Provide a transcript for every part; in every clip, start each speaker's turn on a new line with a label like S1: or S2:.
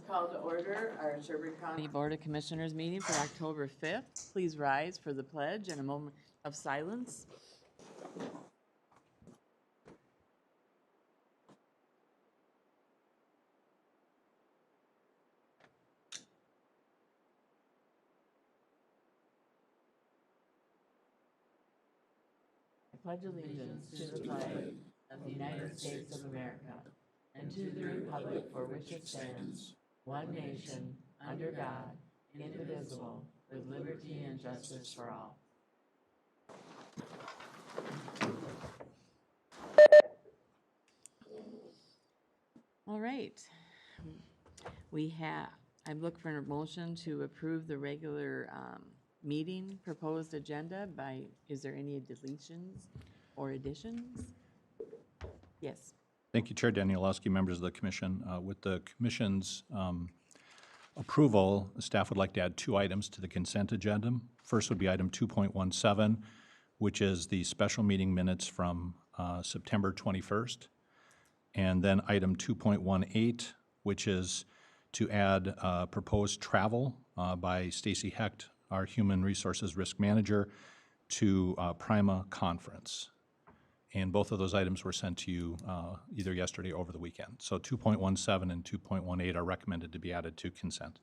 S1: Call to order our Sherburne County Board of Commissioners meeting for October 5th. Please rise for the pledge and a moment of silence. I pledge allegiance to the flag of the United States of America and to the republic for which it stands, one nation, under God, indivisible, with liberty and justice for all. All right. I'm looking for a motion to approve the regular meeting proposed agenda is there any deletions or additions? Yes.
S2: Thank you, Chair Danielowski, members of the Commission. With the Commission's approval, staff would like to add 2 items to the consent agenda. First would be item 2.17, which is the special meeting minutes from September 21st. And then item 2.18, which is to add proposed travel by Stacy Hecht, our Human Resources Risk Manager, to Prima Conference. And both of those items were sent to you either yesterday or over the weekend. So 2.17 and 2.18 are recommended to be added to consent.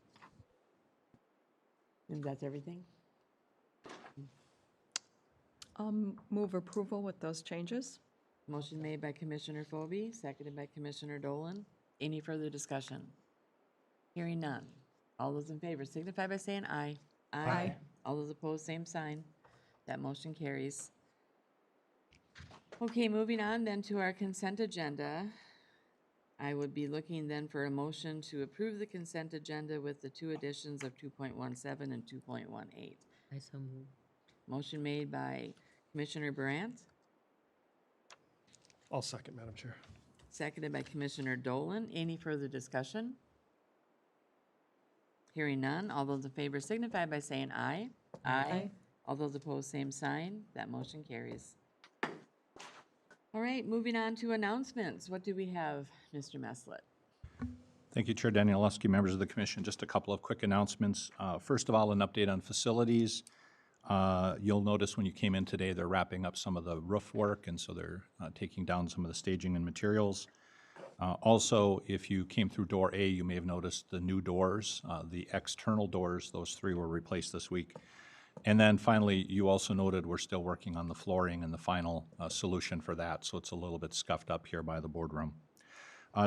S1: And that's everything?
S3: Move approval with those changes.
S1: Motion made by Commissioner Phobie, seconded by Commissioner Dolan. Any further discussion? Hearing none. All those in favor signify by saying aye.
S3: Aye.
S1: All those opposed, same sign. That motion carries. Okay, moving on then to our consent agenda. I would be looking then for a motion to approve the consent agenda with the 2 additions of 2.17 and 2.18.
S4: I so move.
S1: Motion made by Commissioner Brandt,
S5: I'll second, Madam Chair.
S1: seconded by Commissioner Dolan. Any further discussion? Hearing none. All those in favor signify by saying aye.
S3: Aye.
S1: All those opposed, same sign. That motion carries. All right, moving on to announcements. What do we have, Mr. Meslet?
S2: Thank you, Chair Danielowski, members of the Commission. Just a couple of quick announcements. First of all, an update on facilities. You'll notice when you came in today, they're wrapping up some of the roof work, and so they're taking down some of the staging and materials. Also, if you came through door A, you may have noticed the new doors, the external doors. Those 3 were replaced this week. And then finally, you also noted we're still working on the flooring and the final solution for that, so it's a little bit scuffed up here by the boardroom.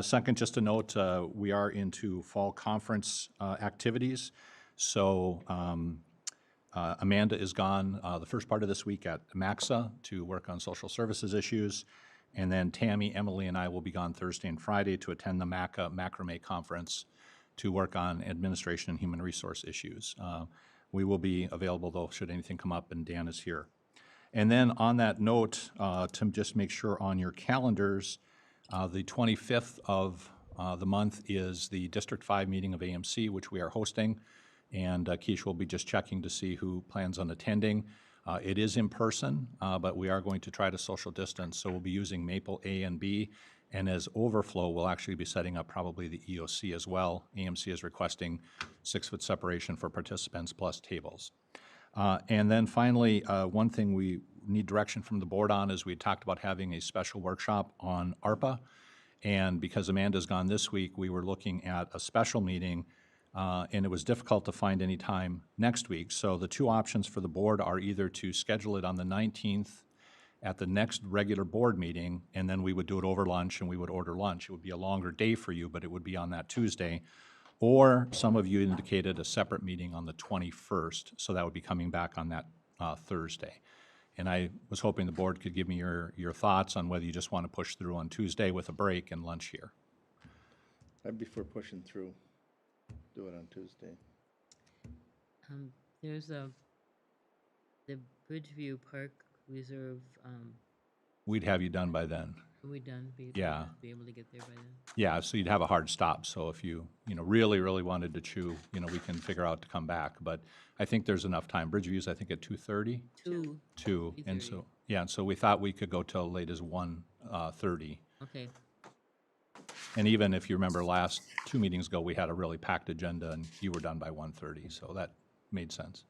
S2: Second, just a note, we are into fall conference activities. So Amanda is gone the first part of this week at MACSA to work on social services issues. And then Tammy, Emily, and I will be gone Thursday and Friday to attend the MACA macrame conference to work on administration and human resource issues. We will be available, though, should anything come up, and Dan is here. And then on that note, to just make sure on your calendars, the 25th of the month is the District 5 meeting of AMC, which we are hosting. And Keish will be just checking to see who plans on attending. It is in person, but we are going to try to social distance, so we'll be using Maple A and B. And as overflow, we'll actually be setting up probably the EOC as well. AMC is requesting 6-foot separation for participants plus tables. And then finally, one thing we need direction from the board on is we had talked about having a special workshop on ARPA. And because Amanda's gone this week, we were looking at a special meeting, and it was difficult to find any time next week. So the 2 options for the board are either to schedule it on the 19th at the next regular board meeting, and then we would do it over lunch and we would order lunch. It would be a longer day for you, but it would be on that Tuesday. Or some of you indicated a separate meeting on the 21st, so that would be coming back on that Thursday. And I was hoping the board could give me your thoughts on whether you just want to push through on Tuesday with a break and lunch here.
S6: I'd be for pushing through. Do it on Tuesday.
S4: There's the Bridgeview Park Reserve.
S2: We'd have you done by then.
S4: Are we done?
S2: Yeah.
S4: Be able to get there by then?
S2: Yeah, so you'd have a hard stop. So if you really, really wanted to chew, we can figure out to come back. But I think there's enough time. Bridgeview's, I think, at 2:30? 2. And so, yeah, so we thought we could go till late as 1:30.
S4: Okay.
S2: And even if you remember last 2 meetings ago, we had a really packed agenda and you were done by 1:30, so that made sense.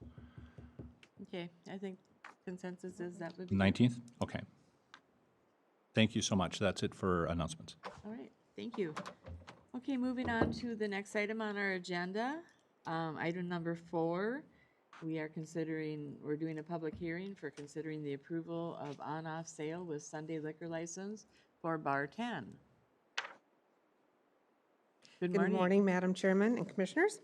S1: Okay, I think consensus is that would be good.
S2: 19th? Okay. Thank you so much. That's it for announcements.
S1: All right, thank you. Okay, moving on to the next item on our agenda. Item number 4, we're doing a public hearing for considering the approval of on-off sale with Sunday liquor license for Bar 10. Good
S5: Good
S1: morning.
S5: morning, Madam Chairman and Commissioners.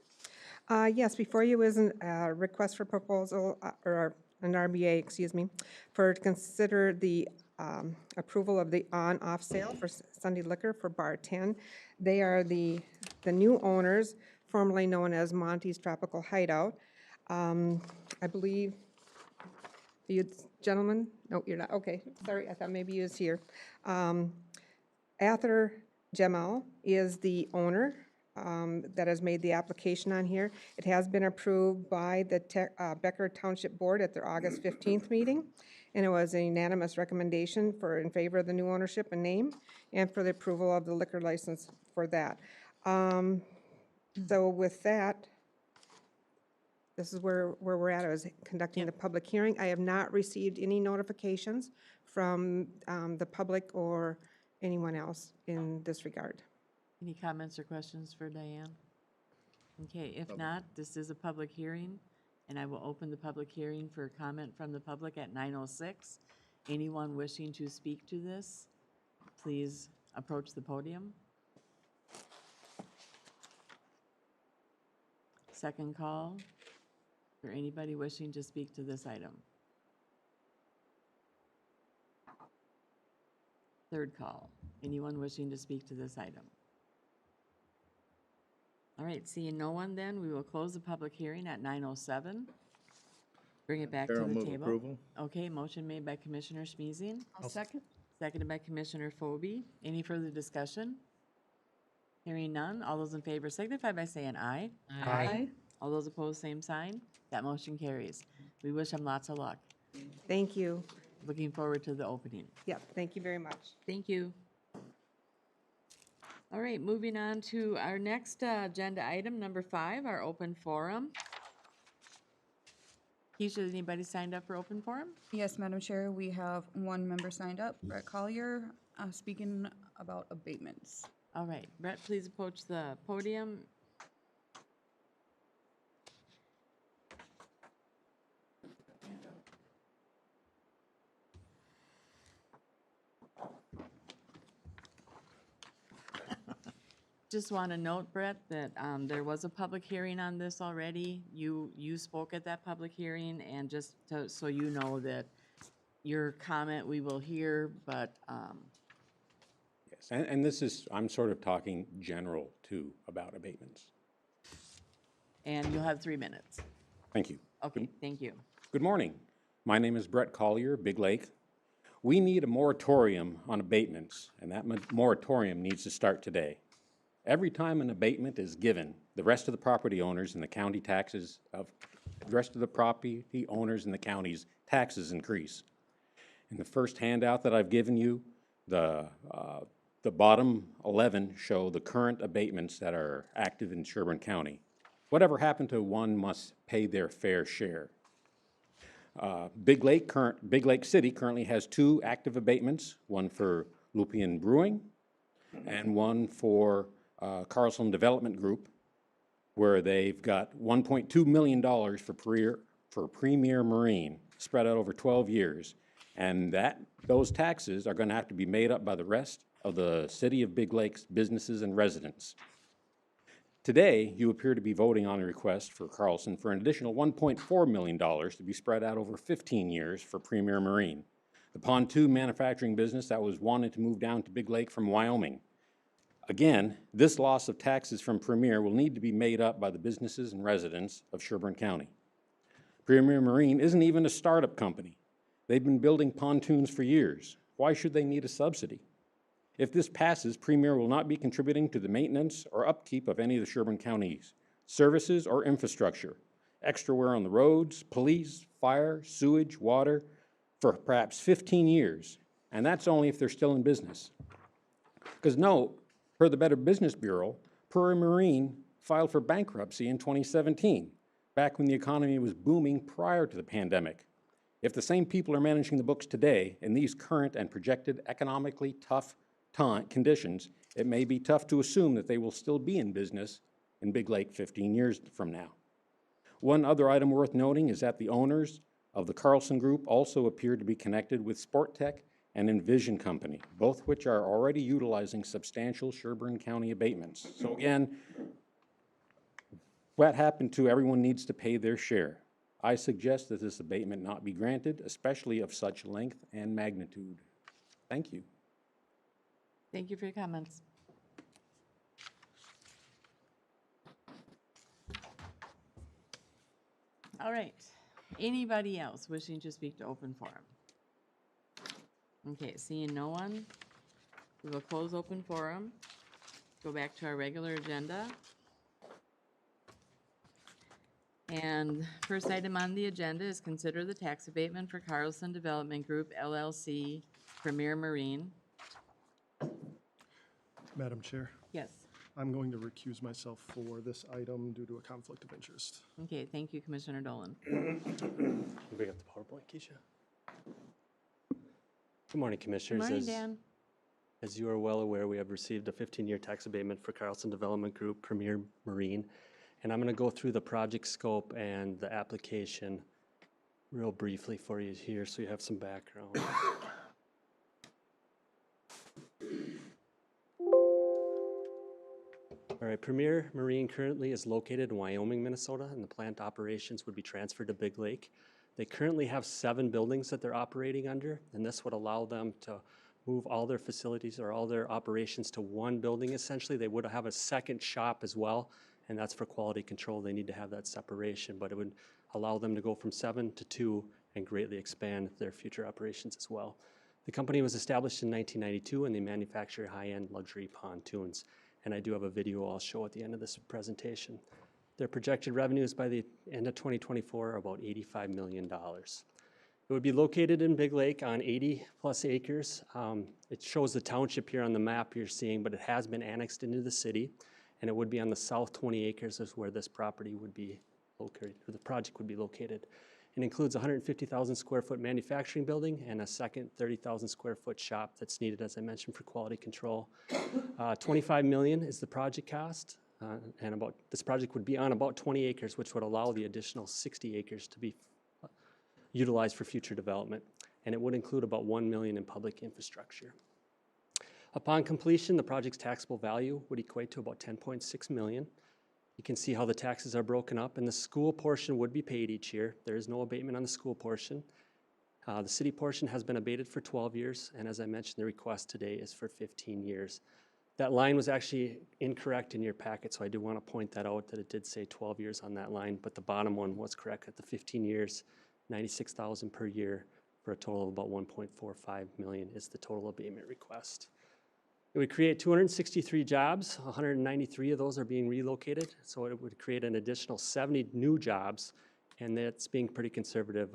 S5: Yes, before you is a request for proposal, or an RBA, excuse me, for to consider the approval of the on-off sale for Sunday liquor for Bar 10. They are the new owners, formerly known as Monty's Tropical Hideout. I believe, you gentlemen, no, you're not, okay, sorry, I thought maybe you was here. Ather Jamal is the owner that has made the application on here. It has been approved by the Becker Township Board at their August 15th meeting, and it was a unanimous recommendation in favor of the new ownership and name, and for the approval of the liquor license for that. So with that, this is where we're at. I was conducting the public hearing. I have not received any notifications from the public or anyone else in this regard.
S1: Any comments or questions for Diane? Okay, if not, this is a public hearing, and I will open the public hearing for comment from the public at 9:06. Anyone wishing to speak to this, please approach the podium. Second call for anybody wishing to speak to this item. Third call, anyone wishing to speak to this item. All right, seeing no one then, we will close the public hearing at 9:07. Bring it back to
S6: Chair will
S1: the
S6: move
S1: table.
S6: approval.
S1: Okay, motion made by Commissioner Smeezing,
S3: I'll second.
S1: seconded by Commissioner Phobie. Any further discussion? Hearing none, all those in favor signify by saying aye.
S3: Aye.
S1: All those opposed, same sign. That motion carries. We wish them lots of luck.
S5: Thank you.
S1: Looking forward to the opening.
S5: Yep, thank you very much.
S1: Thank you. All right, moving on to our next agenda item, number 5, our open forum. Keisha, anybody signed up for open forum?
S7: Yes, Madam Chair, we have one member signed up, Brett Collier, speaking about abatements.
S1: All right, Brett, please approach the podium. Just want to note, Brett, that there was a public hearing on this already. You spoke at that public hearing, and just so you know that your comment we will hear, but
S8: Yes, and this is, I'm sort of talking general too about abatements.
S1: and you'll have 3 minutes.
S8: Thank you.
S1: Okay, thank you.
S8: Good morning. My name is Brett Collier, Big Lake. We need a moratorium on abatements, and that moratorium needs to start today. Every time an abatement is given, the rest of the property owners and the county taxes of, the rest of the property owners in the county's taxes increase. In the first handout that I've given you, the bottom 11 show the current abatements that are active in Sherburne County. Whatever happened to one must pay their fair share. Big Lake City currently has 2 active abatements, one for Lupian Brewing and one for Carlson Development Group, where they've got $1.2 million for Premier Marine spread out over 12 years. And those taxes are going to have to be made up by the rest of the City of Big Lake's businesses and residents. Today, you appear to be voting on a request for Carlson for an additional $1.4 million to be spread out over 15 years for Premier Marine, the pontoon manufacturing business that was wanting to move down to Big Lake from Wyoming. Again, this loss of taxes from Premier will need to be made up by the businesses and residents of Sherburne County. Premier Marine isn't even a startup company. They've been building pontoons for years. Why should they need a subsidy? If this passes, Premier will not be contributing to the maintenance or upkeep of any of the Sherburne County's services or infrastructure, extra wear on the roads, police, fire, sewage, water, for perhaps 15 years. And that's only if they're still in business. Because no, Per the Better Business Bureau, Prairie Marine filed for bankruptcy in 2017, back when the economy was booming prior to the pandemic. If the same people are managing the books today in these current and projected economically tough conditions, it may be tough to assume that they will still be in business in Big Lake 15 years from now. One other item worth noting is that the owners of the Carlson Group also appear to be connected with Sport Tech and Envision Company, both which are already utilizing substantial Sherburne County abatements. So again, what happened to everyone needs to pay their share. I suggest that this abatement not be granted, especially of such length and magnitude. Thank you.
S1: Thank you for your comments. All right. Anybody else wishing to speak to open forum? Okay, seeing no one, we will close open forum. Go back to our regular agenda. And first item on the agenda is consider the tax abatement for Carlson Development Group LLC, Premier Marine.
S9: Madam Chair,
S1: Yes.
S9: I'm going to recuse myself for this item due to a conflict of interest.
S1: Okay, thank you, Commissioner Dolan.
S10: Bring up the PowerPoint, Keisha. Good morning,
S1: Good
S10: Commissioners.
S1: morning, Dan.
S10: As you are well aware, we have received a 15-year tax abatement for Carlson Development Group, Premier Marine. And I'm going to go through the project scope and the application real briefly for you here so you have some background. All right, Premier Marine currently is located in Wyoming, Minnesota, and the plant operations would be transferred to Big Lake. They currently have 7 buildings that they're operating under, and this would allow them to move all their facilities or all their operations to one building essentially. They would have a second shop as well, and that's for quality control. They need to have that separation, but it would allow them to go from 7 to 2 and greatly expand their future operations as well. The company was established in 1992, and they manufacture high-end luxury pontoons. And I do have a video I'll show at the end of this presentation. Their projected revenues by the end of 2024 are about $85 million. It would be located in Big Lake on 80 plus acres. It shows the township here on the map you're seeing, but it has been annexed into the city, and it would be on the south 20 acres is where this property would be located, or the project would be located. It includes a 150,000 square foot manufacturing building and a second 30,000 square foot shop that's needed, as I mentioned, for quality control. $25 million is the project cost, and this project would be on about 20 acres, which would allow the additional 60 acres to be utilized for future development. And it would include about $1 million in public infrastructure. Upon completion, the project's taxable value would equate to about $10.6 million. You can see how the taxes are broken up, and the school portion would be paid each year. There is no abatement on the school portion. The city portion has been abated for 12 years, and as I mentioned, the request today is for 15 years. That line was actually incorrect in your packet, so I do want to point that out, that it did say 12 years on that line, but the bottom one was correct at the 15 years, $96,000 per year, for a total of about $1.45 million is the total abatement request. It would create 263 jobs. 193 of those are being relocated, so it would create an additional 70 new jobs, and that's being pretty conservative.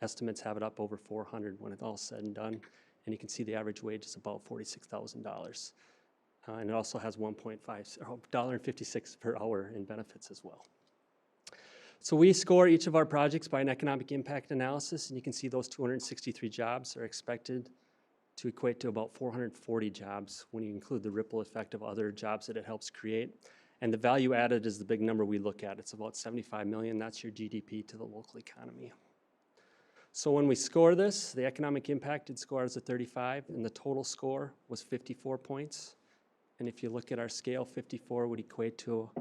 S10: Estimates have it up over 400 when it's all said and done, and you can see the average wage is about $46,000. And it also has $1.56 per hour in benefits as well. So we score each of our projects by an economic impact analysis, and you can see those 263 jobs are expected to equate to about 440 jobs when you include the ripple effect of other jobs that it helps create. And the value added is the big number we look at. It's about 75 million. That's your GDP to the local economy. So when we score this, the economic impacted score is a 35, and the total score was 54 points. And if you look at our scale, 54 would equate to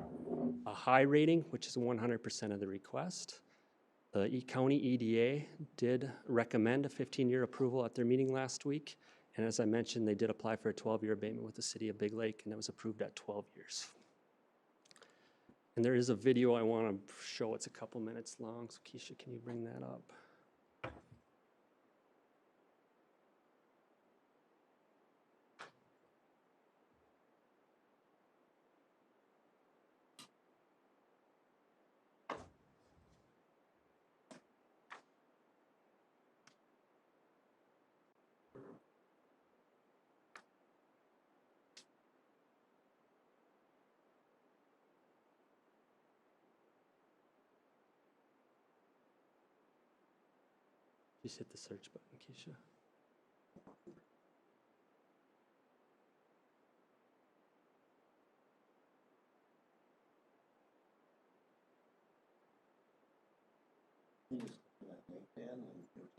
S10: a high rating, which is 100% of the request. The county EDA did recommend a 15-year approval at their meeting last week. And as I mentioned, they did apply for a 12-year abatement with the city of Big Lake, and it was approved at 12 years. And there is a video I want to show. It's a couple minutes long. So Keisha, can you bring that up? Just hit the search button, Keisha.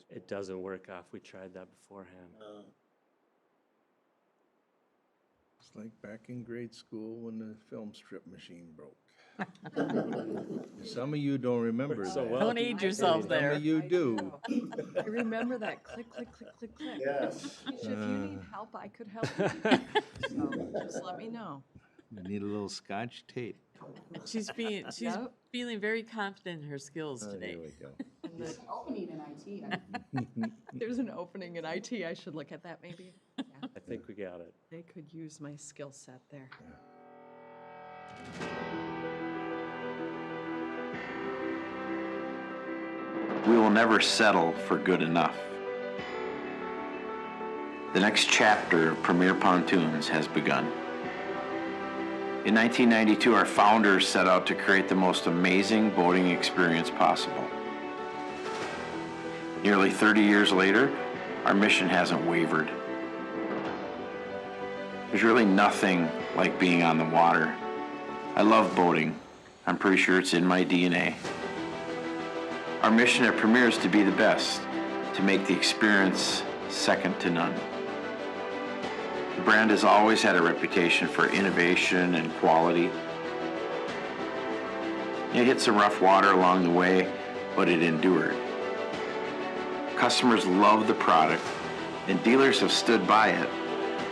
S10: It doesn't work off. We tried that beforehand.
S6: It's like back in grade school when the film strip machine broke. Some of you don't remember
S10: So
S6: that.
S10: well.
S1: Don't age yourself
S6: Some
S1: there.
S6: of you do.
S3: I remember that click, click, click, click, click.
S6: Yes.
S3: Keisha, if you need help, I could help you. So just let me know.
S6: You need a little scotch tape.
S1: She's
S3: Yep.
S1: feeling very confident in her skills
S6: Oh,
S1: today.
S6: here we go.
S3: And the-
S7: Opening in IT.
S3: There's an opening in IT. I should look at that maybe. Yeah,
S10: I think we got it.
S3: they could use my skill set there.
S11: We will never settle for good enough. The next chapter of Premier Pontoons has begun. In 1992, our founders set out to create the most amazing boating experience possible. Nearly 30 years later, our mission hasn't wavered. There's really nothing like being on the water. I love boating. I'm pretty sure it's in my DNA. Our mission at Premier is to be the best, to make the experience second to none. The brand has always had a reputation for innovation and quality. It hit some rough water along the way, but it endured. Customers love the product, and dealers have stood by it,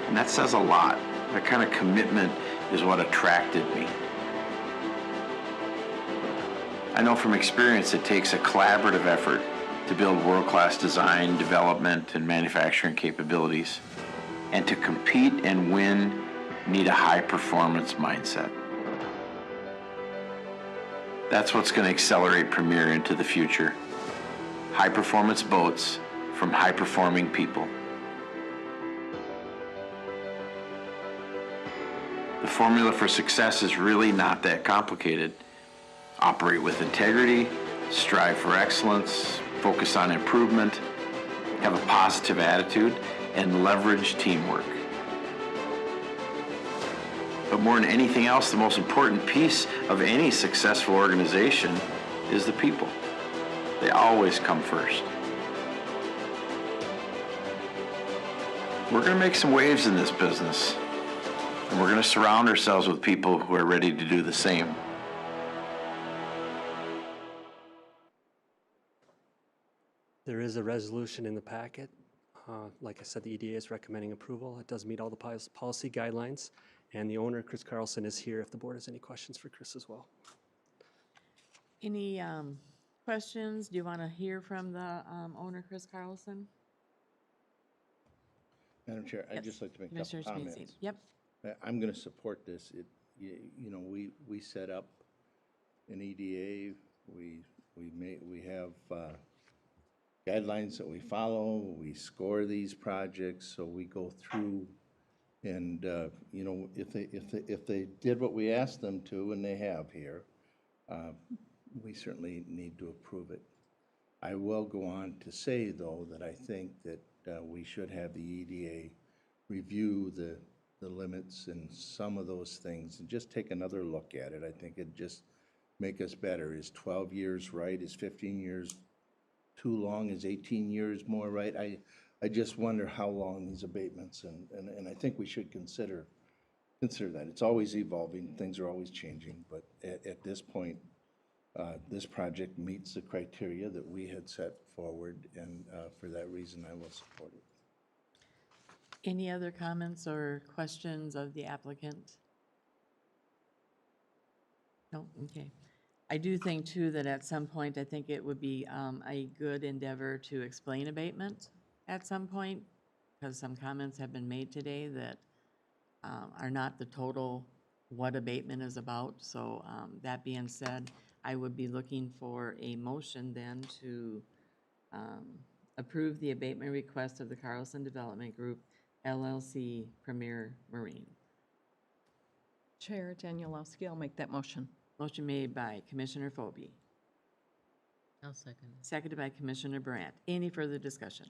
S11: and that says a lot. That kind of commitment is what attracted me. I know from experience it takes a collaborative effort to build world-class design, development, and manufacturing capabilities. And to compete and win, you need a high-performance mindset. That's what's going to accelerate Premier into the future. High-performance boats from high-performing people. The formula for success is really not that complicated. Operate with integrity, strive for excellence, focus on improvement, have a positive attitude, and leverage teamwork. But more than anything else, the most important piece of any successful organization is the people. They always come first. We're going to make some waves in this business, and we're going to surround ourselves with people who are ready to do the same.
S10: There is a resolution in the packet. Like I said, the EDA is recommending approval. It does meet all the policy guidelines. And the owner, Chris Carlson, is here if the board has any questions for Chris as well.
S1: Any questions? Do you want to hear from the owner, Chris Carlson?
S6: Madam Chair, I'd
S1: Yes.
S6: just like to make a couple
S1: Commissioner Smeetsy.
S6: comments.
S1: Yep.
S6: I'm going to support this. You know, we set up an EDA. We have guidelines that we follow. We score these projects, so we go through. And you know, if they did what we asked them to, and they have here, we certainly need to approve it. I will go on to say, though, that I think that we should have the EDA review the limits and some of those things and just take another look at it. I think it'd just make us better. Is 12 years right? Is 15 years too long? Is 18 years more right? I just wonder how long these abatements, and I think we should consider that. It's always evolving, things are always changing, but at this point, this project meets the criteria that we had set forward, and for that reason, I will support it.
S1: Any other comments or questions of the applicant? No, okay. I do think too that at some point, I think it would be a good endeavor to explain abatement at some point, because some comments have been made today that are not the total what abatement is about. So that being said, I would be looking for a motion then to approve the abatement request of the Carlson Development Group, LLC, Premier Marine.
S3: Chair Danielowski, I'll make that motion.
S1: Motion made by Commissioner Phobie,
S4: I'll second.
S1: seconded by Commissioner Brandt. Any further discussion?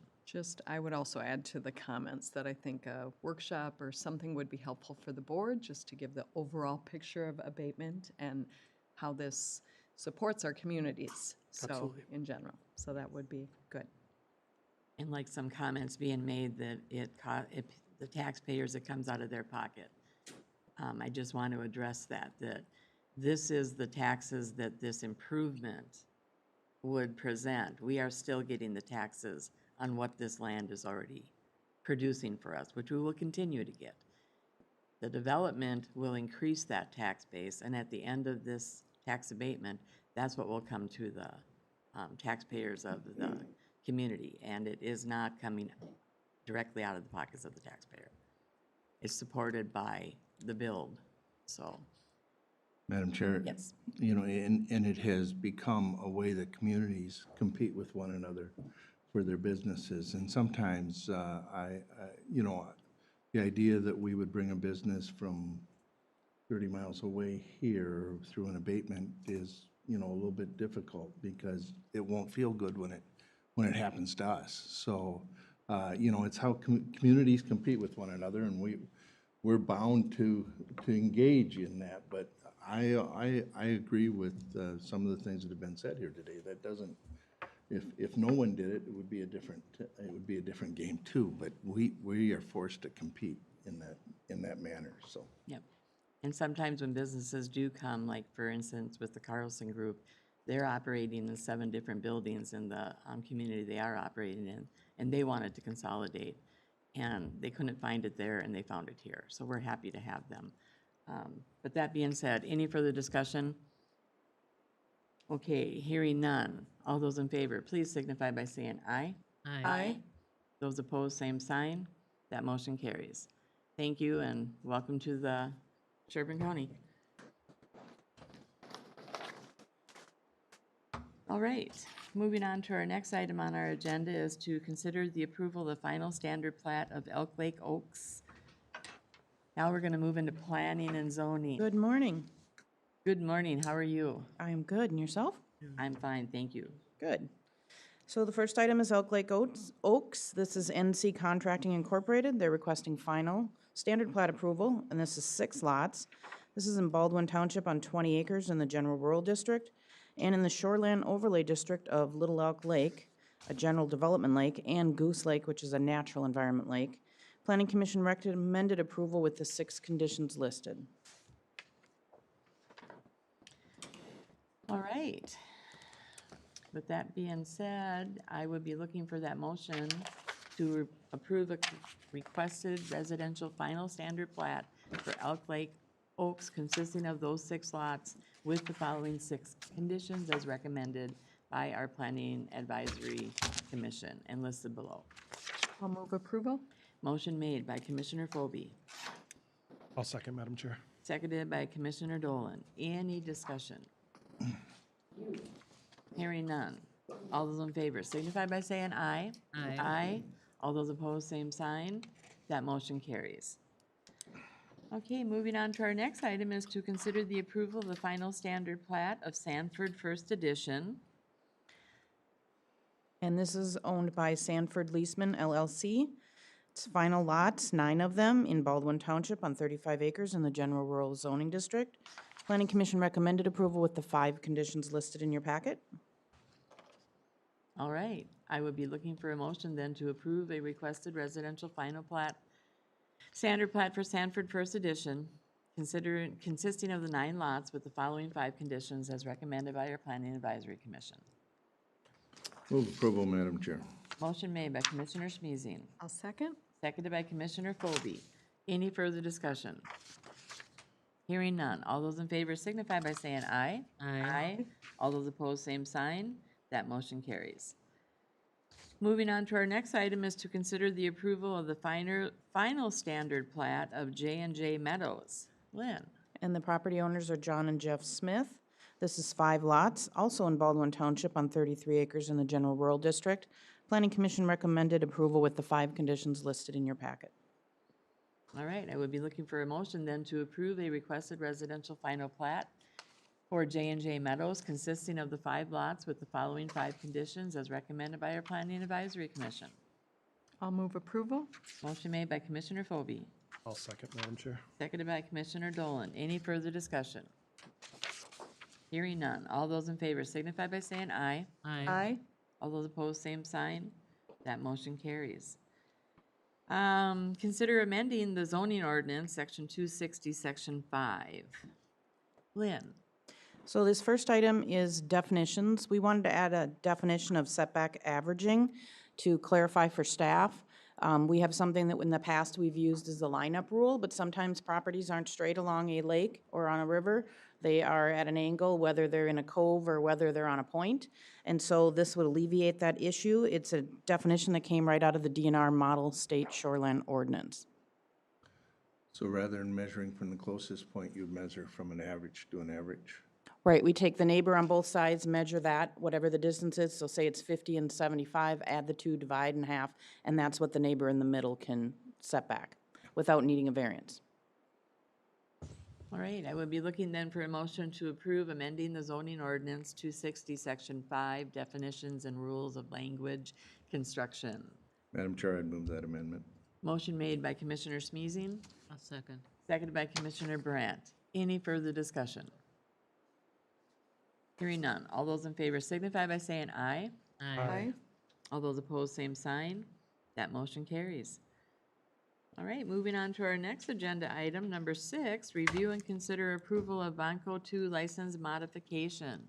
S3: I would also add to the comments that I think a workshop or something would be helpful for the board, just to give the overall picture of abatement and how this supports our communities. So,
S10: Absolutely.
S3: in general, so that would be good.
S1: And like some comments being made that the taxpayers, it comes out of their pocket. I just want to address that this is the taxes that this improvement would present. We are still getting the taxes on what this land is already producing for us, which we will continue to get. The development will increase that tax base, and at the end of this tax abatement, that's what will come to the taxpayers of the community, and it is not coming directly out of the pockets of the taxpayer. It's supported by the build, so.
S6: Madam Chair?
S1: Yes.
S6: You know, and it has become a way that communities compete with one another for their businesses. And sometimes, you know, the idea that we would bring a business from 30 miles away here through an abatement is, you know, a little bit difficult because it won't feel good when it happens to us. So, you know, it's how communities compete with one another, and we're bound to engage in that. But I agree with some of the things that have been said here today. That doesn't, if no one did it, it would be a different game too. But we are forced to compete in that manner. So.
S1: Yep. And sometimes when businesses do come, like for instance with the Carlson Group, they're operating in 7 different buildings in the community they are operating in, and they wanted to consolidate, and they couldn't find it there, and they found it here. So we're happy to have them. But that being said, any further discussion? Okay, hearing none. All those in favor, please signify by saying aye.
S4: Aye.
S1: Those opposed, same sign. That motion carries. Thank you, and welcome to the Sherburne County. All right, moving on to our next item on our agenda is to consider the approval of the final standard plat of Elk Lake Oaks. Now we're going to move into planning and zoning.
S12: Good morning.
S1: Good morning, how are you?
S12: I am good. And yourself?
S1: I'm fine, thank you.
S12: Good. So the first item is Elk Lake Oaks. This is NC Contracting Incorporated. They're requesting final standard plat approval, and this is 6 lots. This is in Baldwin Township on 20 acres in the General Rural District and in the Shoreland Overlay District of Little Elk Lake, a general development lake, and Goose Lake, which is a natural environment lake. Planning Commission recommended approval with the 6 conditions listed.
S1: All right. With that being said, I would be looking for that motion to approve a requested residential final standard plat for Elk Lake Oaks consisting of those 6 lots with the following 6 conditions as recommended by our Planning Advisory Commission and listed below.
S3: I'll move approval.
S1: Motion made by Commissioner Phobie,
S9: I'll second, Madam Chair.
S1: seconded by Commissioner Dolan. Any discussion? Hearing none. All those in favor signify by saying aye.
S4: Aye.
S1: Aye. All those opposed, same sign. That motion carries. Okay, moving on to our next item is to consider the approval of the final standard plat of Sanford First Edition.
S12: And this is owned by Sanford Leaseman LLC. It's final lots, 9 of them, in Baldwin Township on 35 acres in the General Rural Zoning District. Planning Commission recommended approval with the 5 conditions listed in your packet.
S1: All right, I would be looking for a motion then to approve a requested residential final plat, standard plat for Sanford First Edition, consisting of the 9 lots with the following 5 conditions as recommended by your Planning Advisory Commission.
S6: Move approval, Madam Chair.
S1: Motion made by Commissioner Smeezing,
S3: I'll second.
S1: seconded by Commissioner Phobie. Any further discussion? Hearing none. All those in favor signify by saying aye.
S4: Aye.
S1: All those opposed, same sign. That motion carries. Moving on to our next item is to consider the approval of the final standard plat of J&J Meadows. Lynn.
S12: And the property owners are John and Jeff Smith. This is 5 lots, also in Baldwin Township on 33 acres in the General Rural District. Planning Commission recommended approval with the 5 conditions listed in your packet.
S1: All right, I would be looking for a motion then to approve a requested residential final plat for J&J Meadows, consisting of the 5 lots with the following 5 conditions as recommended by our Planning Advisory Commission.
S3: I'll move approval.
S1: Motion made by Commissioner Phobie,
S9: I'll second, Madam Chair.
S1: seconded by Commissioner Dolan. Any further discussion? Hearing none. All those in favor signify by saying aye.
S4: Aye.
S1: All those opposed, same sign. That motion carries. Consider amending the zoning ordinance, section 260, section 5. Lynn?
S12: So this first item is definitions. We wanted to add a definition of setback averaging to clarify for staff. We have something that in the past we've used as the lineup rule, but sometimes properties aren't straight along a lake or on a river. They are at an angle, whether they're in a cove or whether they're on a point. And so this would alleviate that issue. It's a definition that came right out of the DNR Model State Shoreline Ordinance.
S6: So rather than measuring from the closest point, you'd measure from an average to an average?
S12: Right, we take the neighbor on both sides, measure that, whatever the distance is, so say it's 50 and 75, add the two, divide in half, and that's what the neighbor in the middle can set back without needing a variance.
S1: All right, I would be looking then for a motion to approve amending the zoning ordinance 260, section 5, definitions and rules of language construction.
S6: Madam Chair, I'd move that amendment.
S1: Motion made by Commissioner Smeezing,
S4: I'll second.
S1: seconded by Commissioner Brandt. Any further discussion? Hearing none. All those in favor signify by saying aye.
S4: Aye.
S1: All those opposed, same sign. That motion carries. All right, moving on to our next agenda item, number 6, review and consider approval of Banco 2 license modification.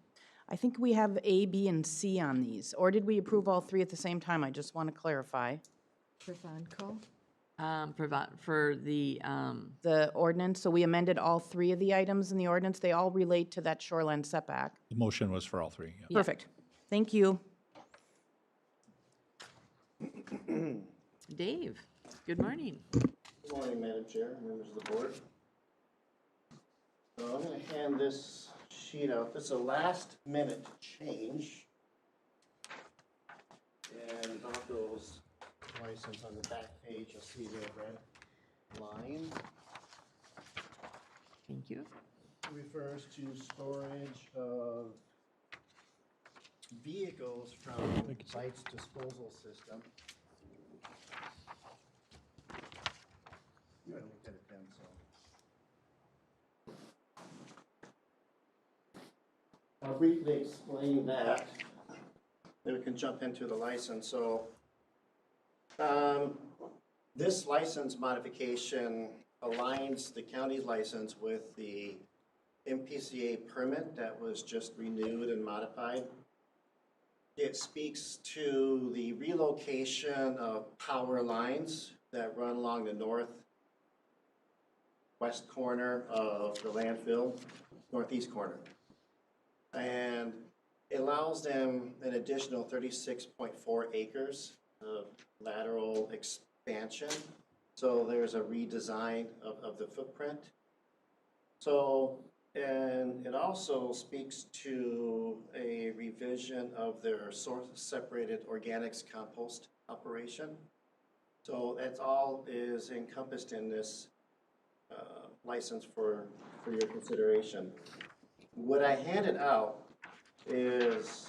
S12: I think we have A, B, and C on these, or did we approve all three at the same time? I just want to clarify.
S3: For Vanco.
S1: For the,
S12: The ordinance, so we amended all three of the items in the ordinance. They all relate to that shoreline setback.
S2: The motion was for all 3, yeah.
S12: Perfect. Thank you.
S1: Dave, good morning.
S13: Good morning, Madam Chair, members of the board. So I'm going to hand this sheet out. This is a last-minute change. And Banco's license on the back page, you'll see the red line.
S1: Thank you.
S13: Refers to storage of vehicles from Bite's disposal system. You haven't looked at it then, so. I'll briefly explain that, then we can jump into the license. So, this license modification aligns the county's license with the MPCA permit that was just renewed and modified. It speaks to the relocation of power lines that run along the northwest corner of the landfill, northeast corner. And it allows them an additional 36.4 acres of lateral expansion. So there's a redesign of the footprint. So, and it also speaks to a revision of their source separated organics compost operation. So that's all is encompassed in this license for your consideration. What I handed out is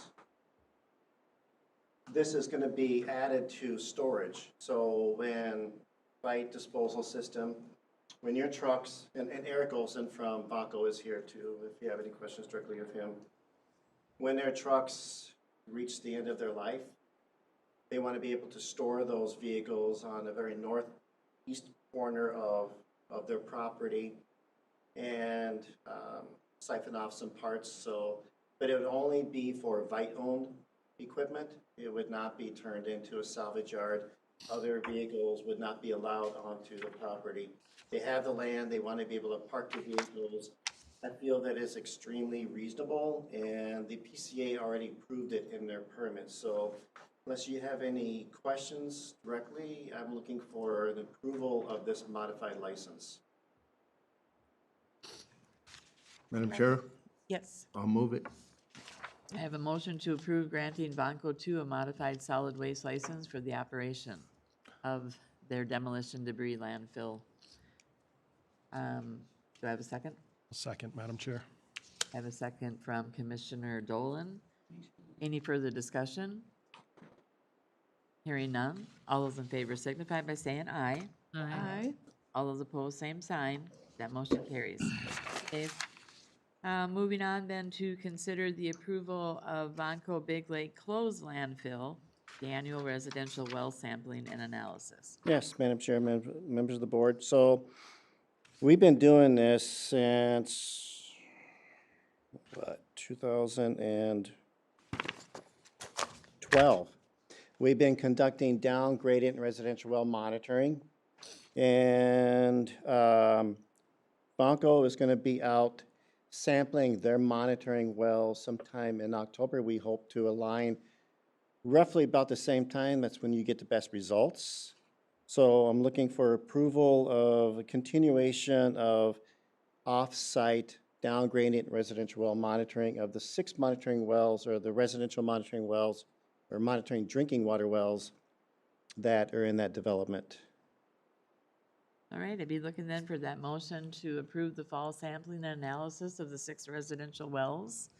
S13: this is going to be added to storage. So when Bite disposal system, when your trucks, and Eric Olson from Banco is here too, if you have any questions directly of him. When their trucks reach the end of their life, they want to be able to store those vehicles on the very northeast corner of their property and siphon off some parts. So, but it would only be for Vite-owned equipment. It would not be turned into a salvage yard. Other vehicles would not be allowed onto the property. They have the land, they want to be able to park the vehicles. I feel that is extremely reasonable, and the PCA already approved it in their permit. So unless you have any questions directly, I'm looking for an approval of this modified license.
S6: Madam Chair,
S1: Yes.
S6: I'll move it.
S1: I have a motion to approve granting Banco 2 a modified solid waste license for the operation of their demolition debris landfill. Do I have a second?
S9: Second, Madam Chair.
S1: I have a second from Commissioner Dolan. Any further discussion? Hearing none. All those in favor signify by saying aye.
S4: Aye.
S1: All those opposed, same sign. That motion carries. Dave? Moving on then to consider the approval of Vonco Big Lake closed landfill, the annual residential well sampling and analysis.
S13: Yes, Madam Chair, members of the board. So we've been doing this since, 2012. We've been conducting down gradient residential well monitoring. And Bonko is going to be out sampling their monitoring wells sometime in October. We hope to align roughly about the same time. That's when you get the best results. So I'm looking for approval of a continuation of off-site down gradient residential well monitoring of the 6 monitoring wells, or the residential monitoring wells, or monitoring drinking water wells that are in that development.
S1: All right, I'd be looking then for that motion to approve the fall sampling and analysis of the 6 residential wells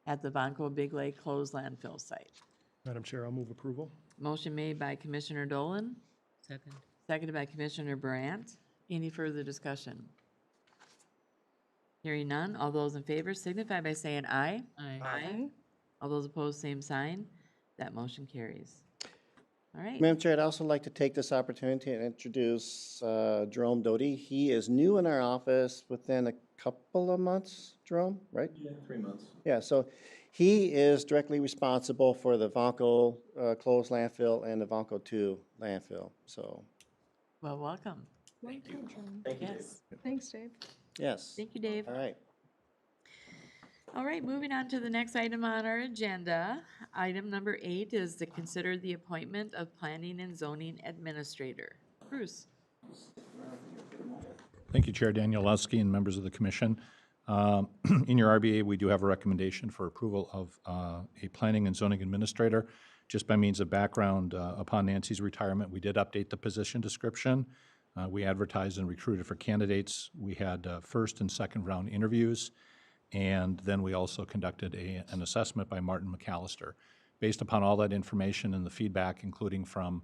S1: at the Vonco Big Lake closed landfill site.
S9: Madam Chair, I'll move approval.
S1: Motion made by Commissioner Dolan,
S4: Second.
S1: seconded by Commissioner Brandt. Any further discussion? Hearing none, all those in favor signify by saying aye.
S4: Aye.
S1: All those opposed, same sign. That motion carries. All right.
S13: Madam Chair, I'd also like to take this opportunity and introduce Jerome Doty. He is new in our office within a couple of months, Jerome, right?
S14: Yeah, 3 months.
S13: Yeah, so he is directly responsible for the Vonco closed landfill and the Vonco 2 landfill, so,
S1: Well, welcome.
S14: Thank you.
S1: Yes.
S3: Thanks, Dave.
S13: yes.
S1: Thank you, Dave.
S13: All right.
S1: All right, moving on to the next item on our agenda. Item number 8 is to consider the appointment of Planning and Zoning Administrator. Bruce?
S2: Thank you, Chair Danielewski and members of the commission. In your RBA, we do have a recommendation for approval of a planning and zoning administrator. Just by means of background, upon Nancy's retirement, we did update the position description. We advertised and recruited for candidates. We had first and second round interviews, and then we also conducted an assessment by Martin McAllister. Based upon all that information and the feedback, including from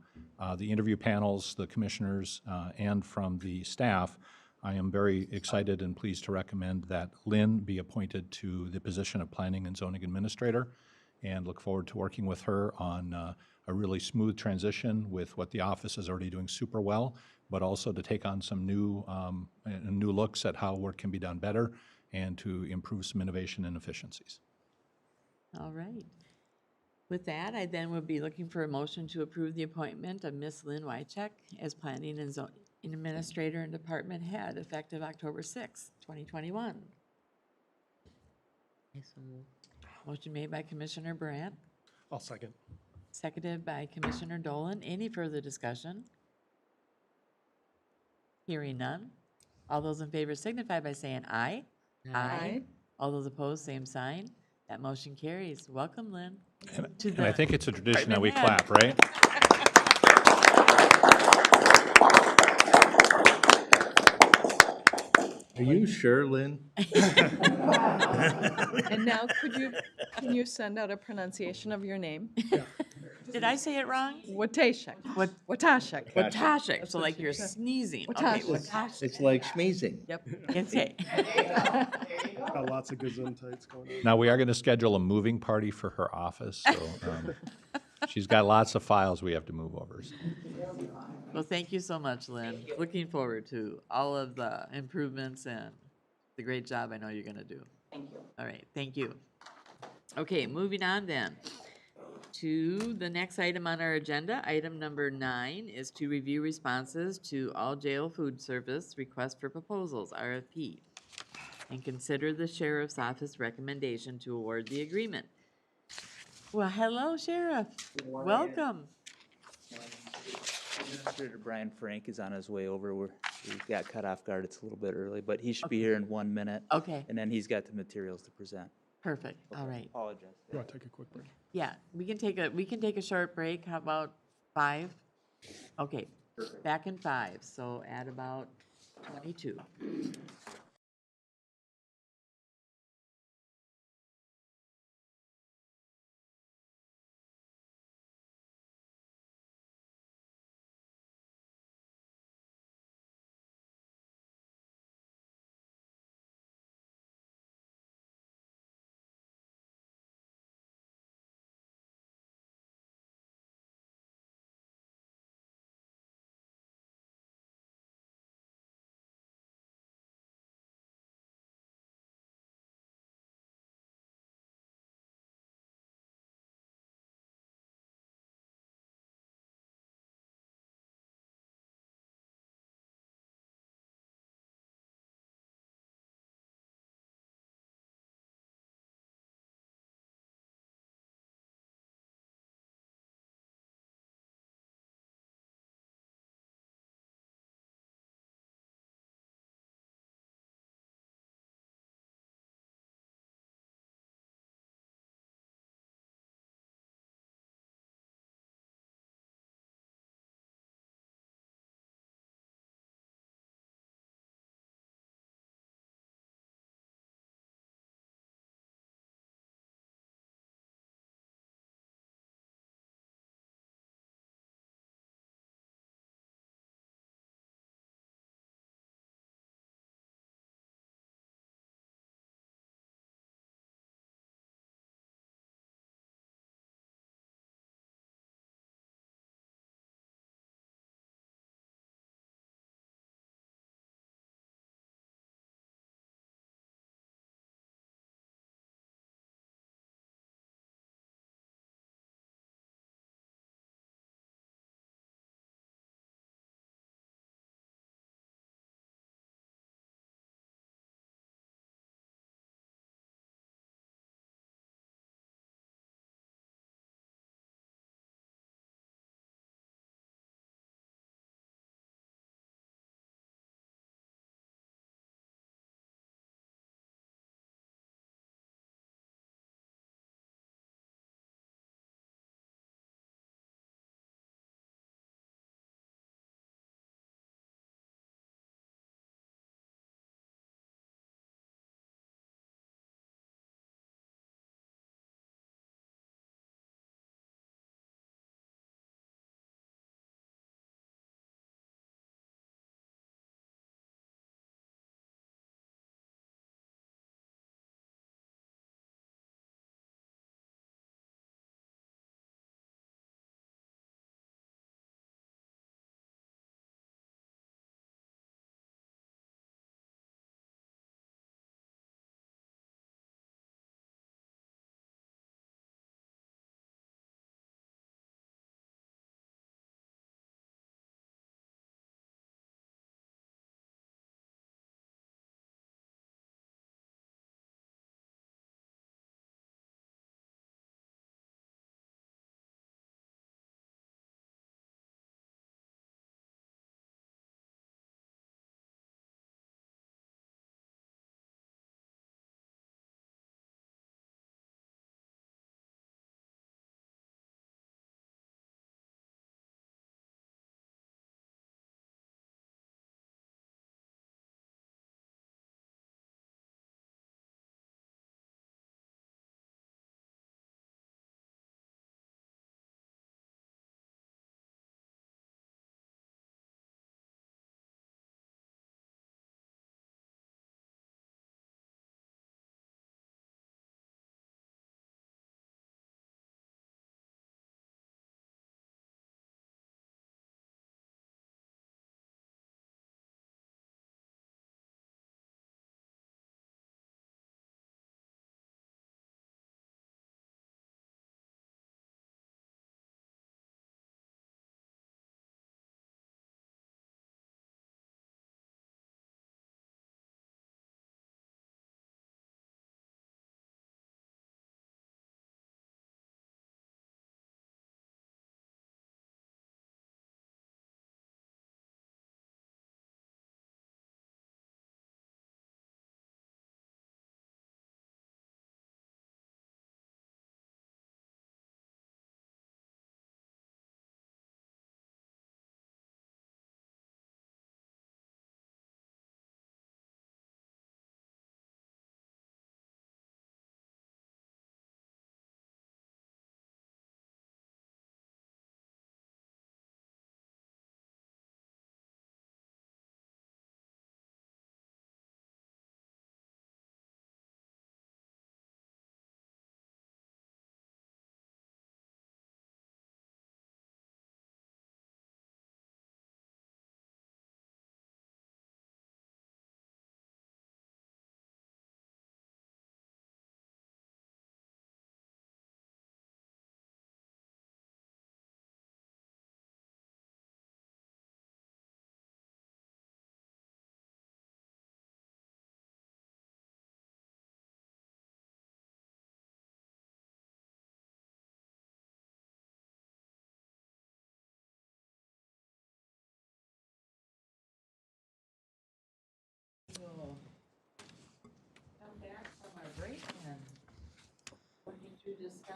S2: the interview panels, the commissioners, and from the staff, I am very excited and pleased to recommend that Lynn be appointed to the position of Planning and Zoning Administrator, and look forward to working with her on a really smooth transition with what the office is already doing super well, but also to take on some new looks at how work can be done better and to improve some innovation and efficiencies.
S1: All right. With that, I then would be looking for a motion to approve the appointment of Miss Lynn Wycheck as Planning and Zoning Administrator and Department Head, effective October 6th, 2021.
S4: I so move.
S1: Motion made by Commissioner Brandt,
S9: I'll second.
S1: seconded by Commissioner Dolan. Any further discussion? Hearing none. All those in favor signify by saying aye.
S3: Aye.
S1: All those opposed, same sign. That motion carries. Welcome, Lynn.
S2: And I think it's a tradition that we
S1: Department
S2: clap, right?
S6: Are you sure, Lynn?
S3: And now can you send out a pronunciation of your name?
S1: Did I say it wrong?
S3: Watashek. Watashek.
S1: Watashek, so like you're sneezing. Okay,
S3: Watashek.
S1: Watashek.
S6: It's like schmeezing.
S3: Yep.
S1: Okay.
S9: Got lots of gesundheits going on.
S2: Now, we are going to schedule a moving party for her office, so she's got lots of files we have to move over. So.
S1: Well, thank you so much, Lynn. Looking forward to all of the improvements and the great job I know you're going to do.
S12: Thank you.
S1: All right, thank you. Okay, moving on then to the next item on our agenda. Item number 9 is to review responses to all jail food service request for proposals, RFP, and consider the sheriff's office recommendation to award the agreement. Well, hello, Sheriff. Welcome.
S14: Administrator Brian Frank is on his way over. We got cut off guard. It's a little bit early, but he should be here in 1 minute.
S1: Okay,
S14: And then he's got the materials to present.
S1: perfect. All right.
S14: Apologize.
S9: You want to take a quick break?
S1: Yeah, we can take a short break. How about 5? Okay, back in 5, so at about 22.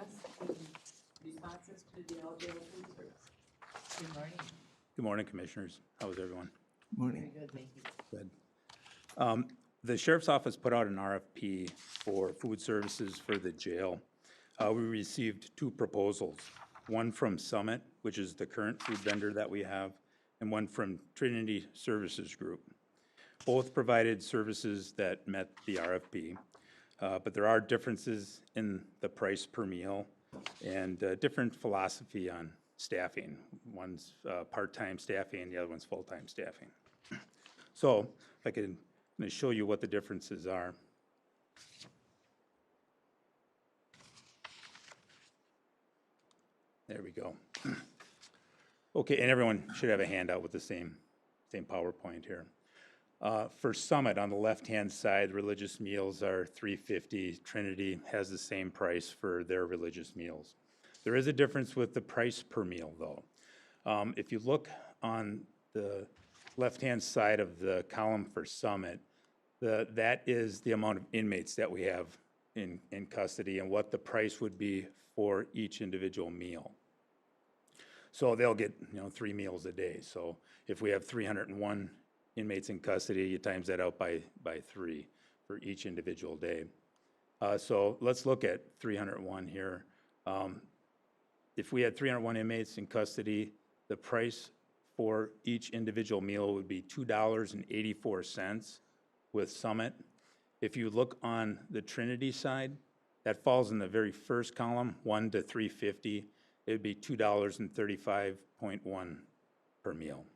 S1: discuss the responses to the all jail food service. Good morning.
S15: Good morning, Commissioners. How's everyone?
S6: Morning.
S1: Very good, thank you.
S15: Good. The Sheriff's Office put out an RFP for food services for the jail. We received 2 proposals, one from Summit, which is the current food vendor that we have, and one from Trinity Services Group. Both provided services that met the RFP, but there are differences in the price per meal and different philosophy on staffing. One's part-time staffing, the other one's full-time staffing. So if I can show you what the differences are. There we go. Okay, and everyone should have a handout with the same PowerPoint here. For Summit, on the left-hand side, religious meals are $3.50. Trinity has the same price for their religious meals. There is a difference with the price per meal, though. If you look on the left-hand side of the column for Summit, that is the amount of inmates that we have in custody and what the price would be for each individual meal. So they'll get 3 meals a day. So if we have 301 inmates in custody, you times that out by 3 for each individual day. So let's look at 301 here. If we had 301 inmates in custody, the price for each individual meal would be $2.84 with Summit. If you look on the Trinity side, that falls in the very first column, 1 to 350. It would be $2.35.1 per meal.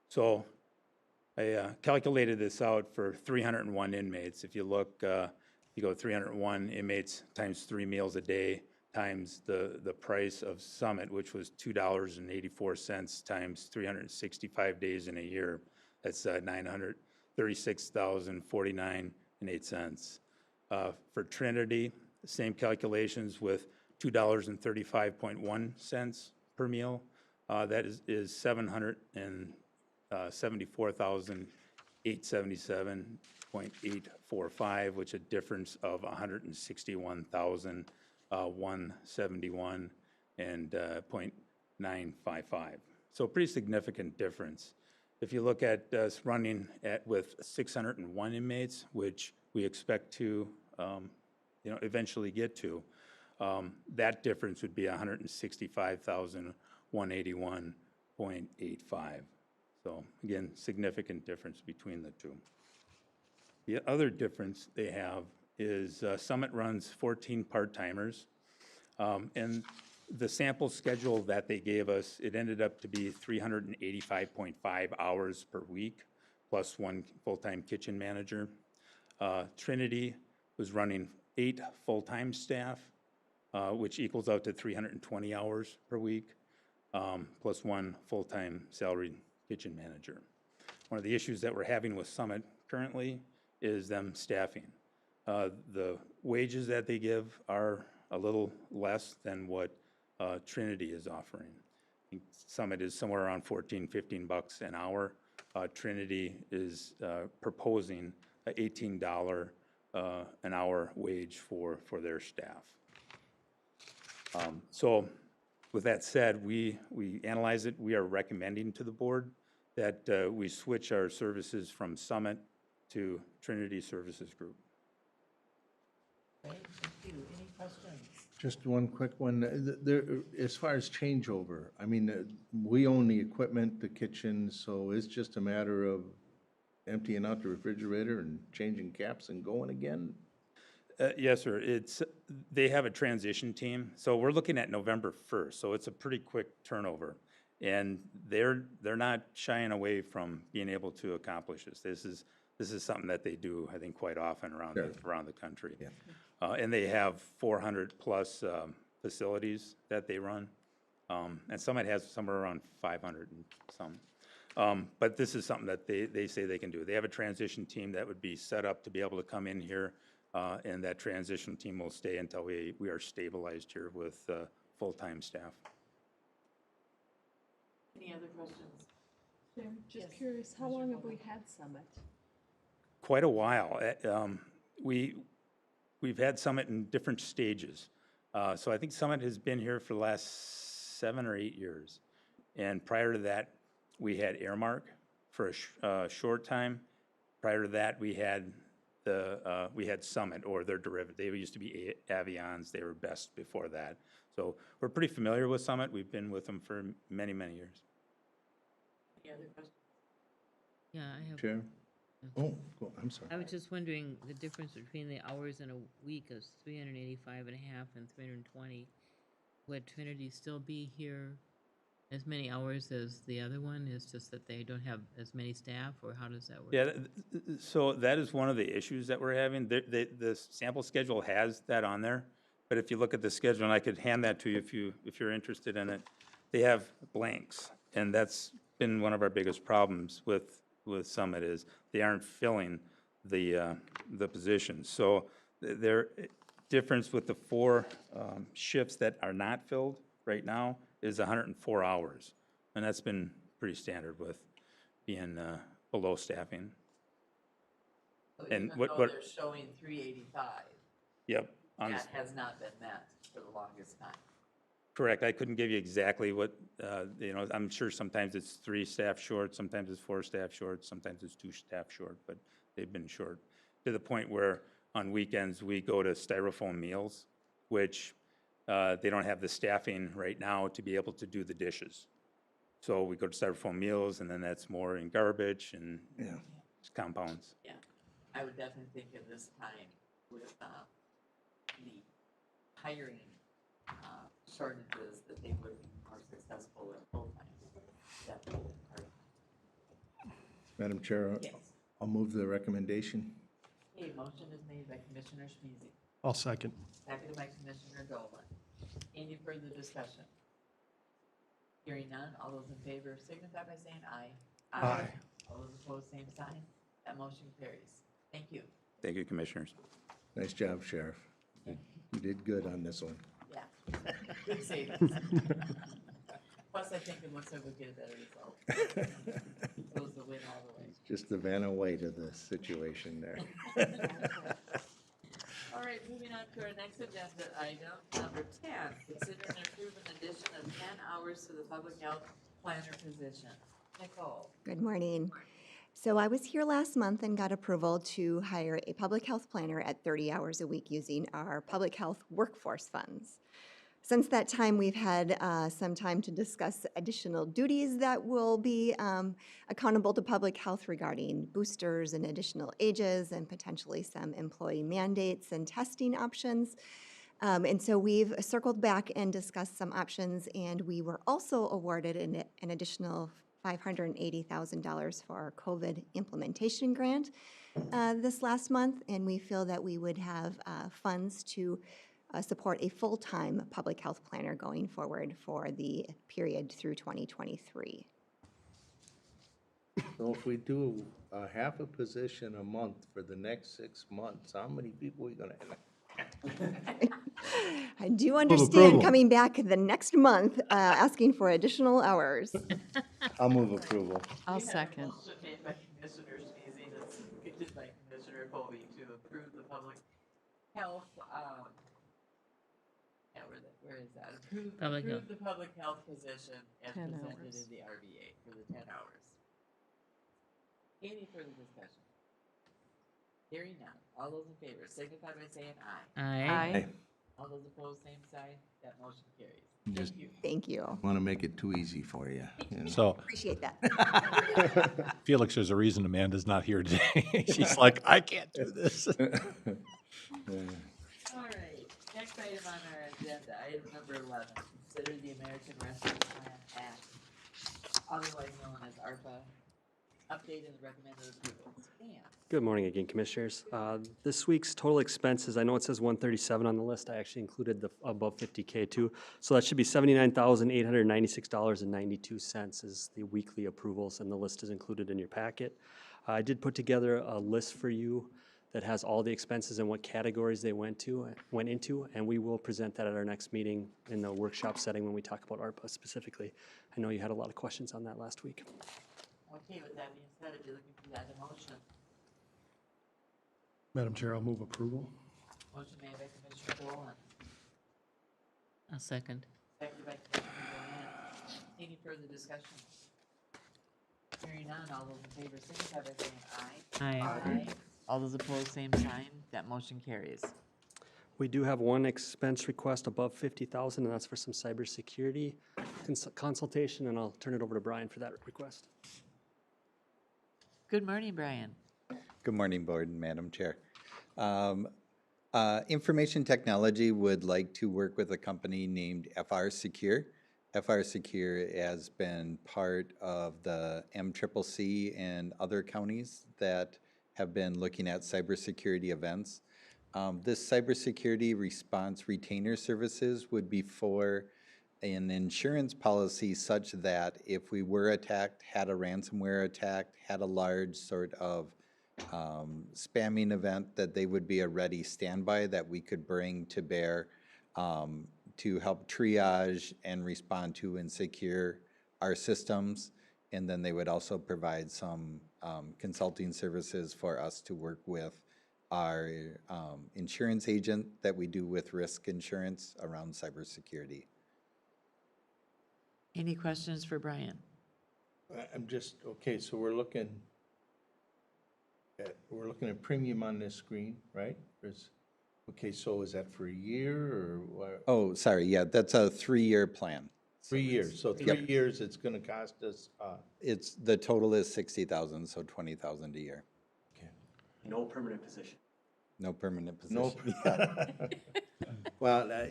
S15: So I calculated this out for 301 inmates. If you look, you go 301 inmates times 3 meals a day times the price of Summit, which was $2.84 times 365 days in a year. That's $936,049.08. For Trinity, same calculations with $2.35.1 per meal. That is $774,877.845, which is a difference of $161,171 and .955. So a pretty significant difference. If you look at us running with 601 inmates, which we expect to eventually get to, that difference would be $165,181.85. So again, significant difference between the two. The other difference they have is Summit runs 14 part-timers, and the sample schedule that they gave us, it ended up to be 385.5 hours per week, plus 1 full-time kitchen manager. Trinity was running 8 full-time staff, which equals out to 320 hours per week, plus 1 full-time salaried kitchen manager. One of the issues that we're having with Summit currently is them staffing. The wages that they give are a little less than what Trinity is offering. I think Summit is somewhere around $14-15 an hour. Trinity is proposing an $18 an hour wage for their staff. So with that said, we analyze it. We are recommending to the board that we switch our services from Summit to Trinity Services Group.
S1: Great, thank you. Any questions?
S6: Just one quick one. As far as changeover, I mean, we own the equipment, the kitchen, so it's just a matter of emptying out the refrigerator and changing caps and going again?
S15: Yes, sir. They have a transition team, so we're looking at November 1st, so it's a pretty quick turnover. And they're not shying away from being able to accomplish this. This is something that they do, I think, quite often around the country.
S6: Yeah.
S15: And they have 400 plus facilities that they run, and Summit has somewhere around 500 and some. But this is something that they say they can do. They have a transition team that would be set up to be able to come in here, and that transition team will stay until we are stabilized here with full-time staff.
S1: Any other questions?
S3: Just curious, how long have we had Summit?
S15: Quite a while. we've had Summit in different stages. So I think Summit has been here for the last 7 or 8 years. And prior to that, we had Airmark for a short time. Prior to that, we had Summit or their derivative. They used to be Avions. They were Best before that. So we're pretty familiar with Summit. We've been with them for many, many years.
S1: Any other questions?
S4: Yeah, I have.
S6: Chair? Oh, I'm sorry.
S4: I was just wondering the difference between the hours in a week of 385 and a half and 320. Would Trinity still be here as many hours as the other one? It's just that they don't have as many staff, or how does that work?
S15: Yeah, so that is one of the issues that we're having. The sample schedule has that on there, but if you look at the schedule, and I could hand that to you if you're interested in it, they have blanks, and that's been one of our biggest problems with Summit is they aren't filling the positions. So their difference with the 4 shifts that are not filled right now is 104 hours, and that's been pretty standard with being below staffing.
S1: So
S15: And
S1: even
S15: what-
S1: though they're showing 385,
S15: Yep.
S1: that has not been met for the longest time.
S15: Correct. I couldn't give you exactly what, I'm sure sometimes it's 3 staff short, sometimes it's 4 staff short, sometimes it's 2 staff short, but they've been short to the point where on weekends we go to styrofoam meals, which they don't have the staffing right now to be able to do the dishes. So we go to styrofoam meals, and then that's more in garbage and compounds.
S1: Yeah, I would definitely think at this time with the hiring shortages that they would be more successful in full-time. Definitely.
S6: Madam Chair,
S1: Yes.
S6: I'll move the recommendation.
S1: Okay, motion is made by Commissioner Schmizek,
S9: I'll second.
S1: seconded by Commissioner Dolan. Any further discussion? Hearing none, all those in favor signify by saying aye.
S9: Aye.
S1: All those opposed, same sign. That motion carries. Thank you.
S15: Thank you, Commissioners.
S6: Nice job, Sheriff. You did good on this one.
S1: Yeah. Good savings. Plus, I think it looks like we'll get a better result. Goes the win all the way.
S6: Just the Vanna White of the situation there.
S1: All right, moving on to our next agenda item, number 10. Consider and approve an addition of 10 hours to the public health planner position. Nicole.
S16: Good morning. So I was here last month and got approval to hire a public health planner at 30 hours a week using our public health workforce funds. Since that time, we've had some time to discuss additional duties that will be accountable to public health regarding boosters and additional ages and potentially some employee mandates and testing options. And so we've circled back and discussed some options, and we were also awarded an additional $580,000 for our COVID implementation grant this last month, and we feel that we would have funds to support a full-time public health planner going forward for the period through 2023.
S6: So if we do half a position a month for the next 6 months, how many people are we gonna have?
S16: I do understand coming back the next month, asking for additional hours.
S6: I'll move approval.
S3: I'll second.
S1: Motion made by Commissioner Schmizek and seconded by Commissioner Colby to approve the public health, where is that? Approve the public health position as
S3: 10
S1: presented
S3: hours.
S1: in the RBA for the 10 hours. Any further discussion? Hearing none. All those in favor signify by saying aye.
S4: Aye.
S1: All those opposed, same sign. That motion carries.
S6: Just
S1: Thank you.
S16: Thank you.
S6: want to make it too easy for you.
S2: So,
S16: Appreciate that.
S2: Felix, there's a reason Amanda's not here today. She's like, I can't do this.
S1: All right, next item on our agenda, item number 11, consider the American Rescue Plan Act, otherwise known as ARPA, update and recommended approval. Dan.
S10: Good morning again, Commissioners. This week's total expenses, I know it says 137 on the list. I actually included the above 50K too. So that should be $79,896.92 is the weekly approvals, and the list is included in your packet. I did put together a list for you that has all the expenses and what categories they went into, and we will present that at our next meeting in the workshop setting when we talk about ARPA specifically. I know you had a lot of questions on that last week.
S1: Okay, with that being said, if you're looking for that motion,
S9: Madam Chair, I'll move approval.
S1: Motion made by Commissioner Dolan,
S4: A second.
S1: seconded by Commissioner Durant. Any further discussion? Hearing none, all those in favor signify by saying aye.
S4: Aye.
S1: All those opposed, same sign. That motion carries.
S10: We do have one expense request above 50,000, and that's for some cybersecurity consultation, and I'll turn it over to Brian for that request.
S1: Good morning, Brian.
S17: Good morning, Board and Madam Chair. Information Technology would like to work with a company named FR Secure. FR Secure has been part of the MCCC and other counties that have been looking at cybersecurity events. This cybersecurity response retainer services would be for an insurance policy such that if we were attacked, had a ransomware attack, had a large sort of spamming event, that they would be a ready standby that we could bring to bear to help triage and respond to and secure our systems. And then they would also provide some consulting services for us to work with our insurance agent that we do with risk insurance around cybersecurity.
S1: Any questions for Brian?
S6: I'm just, okay, so we're looking at premium on this screen, right? Okay, so is that for a year or what?
S17: Oh, sorry, yeah, that's a 3-year plan.
S6: 3 years, so 3 years it's gonna cost us,
S17: The total is 60,000, so 20,000 a year.
S10: No permanent position.
S17: No permanent
S6: no.
S17: position.
S6: Well,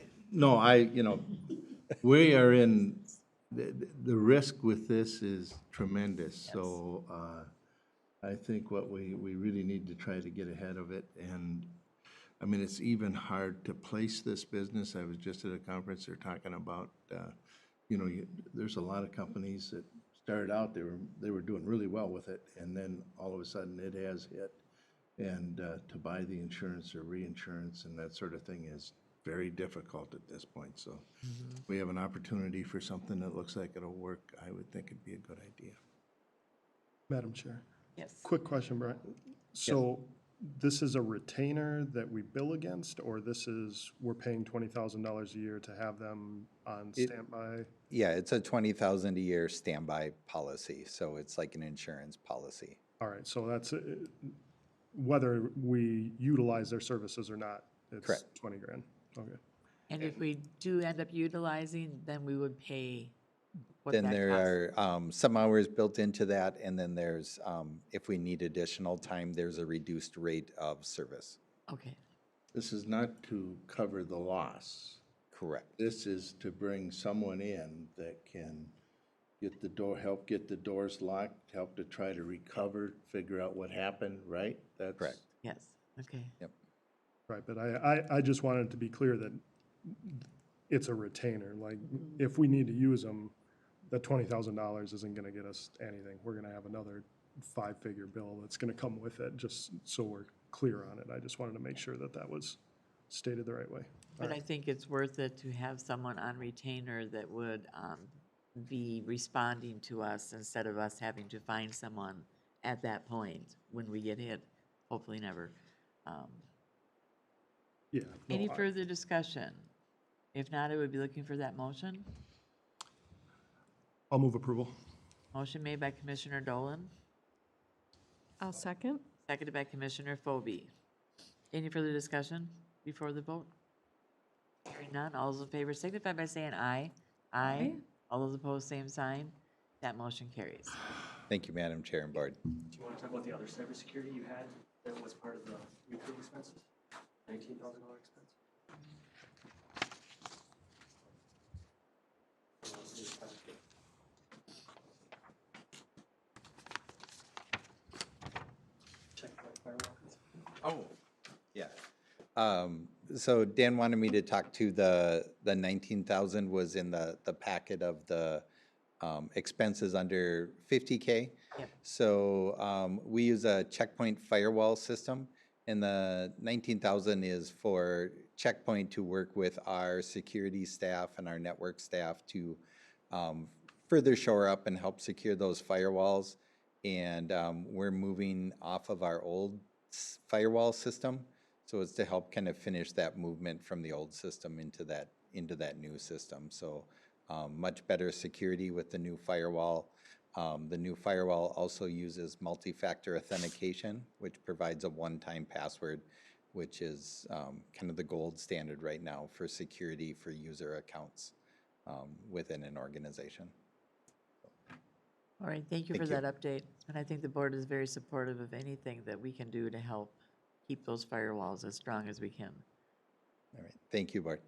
S6: we are in, the risk with this is tremendous, so, I think what we really need to try to get ahead of it, and, I mean, it's even hard to place this business. I was just at a conference, they're talking about, there's a lot of companies that started out, they were doing really well with it, and then all of a sudden it has hit, and to buy the insurance or reinsurance and that sort of thing is very difficult at this point, so we have an opportunity for something that looks like it'll work. I would think it'd be a good idea.
S9: Madam Chair.
S1: Yes.
S9: Quick question, Brian. So this is a retainer that we bill against, or we're paying $20,000 a year to have them on standby?
S17: Yeah, it's a 20,000 a year standby policy, so it's like an insurance policy.
S9: All right, so that's, whether we utilize their services or not, it's
S17: Correct.
S9: 20 grand. Okay.
S1: And if we do end up utilizing, then we would pay what that
S17: Then
S1: costs.
S17: there are some hours built into that, and then there's, if we need additional time, there's a reduced rate of service.
S1: Okay.
S6: This is not to cover the loss.
S17: Correct.
S6: This is to bring someone in that can help get the doors locked, help to try to recover, figure out what happened, right? That's
S17: correct.
S1: Yes, okay.
S17: Yep.
S9: Right, but I just wanted to be clear that it's a retainer. Like, if we need to use them, that $20,000 isn't gonna get us anything. We're gonna have another 5-figure bill that's gonna come with it, just so we're clear on it. I just wanted to make sure that that was stated the right way.
S1: But I think it's worth it to have someone on retainer that would be responding to us instead of us having to find someone at that point when we get hit, hopefully never.
S9: Yeah. no,
S1: Any
S9: I-
S1: further discussion? If not, I would be looking for that motion.
S9: I'll move approval.
S1: Motion made by Commissioner Dolan,
S3: I'll second.
S1: seconded by Commissioner Phobie. Any further discussion before the vote? Hearing none, all those in favor signify by saying aye. Aye. All those opposed, same sign. That motion carries.
S17: Thank you, Madam Chair and Board.
S10: Do you want to talk about the other cybersecurity you had that was part of the recruiting expenses? $19,000 expense?
S17: Oh, yeah. So Dan wanted me to talk to the 19,000 was in the packet of the expenses under 50K.
S1: Yep.
S17: So we use a checkpoint firewall system, and the 19,000 is for checkpoint to work with our security staff and our network staff to further shore up and help secure those firewalls. And we're moving off of our old firewall system. So it's to help kind of finish that movement from the old system into that new system. So much better security with the new firewall. The new firewall also uses multi-factor authentication, which provides a one-time password, which is kind of the gold standard right now for security for user accounts within an organization.
S1: All right, thank you for that update. And I think the board is very supportive of anything that we can do to help keep those firewalls as strong as we can.
S17: All right, thank you, Bart.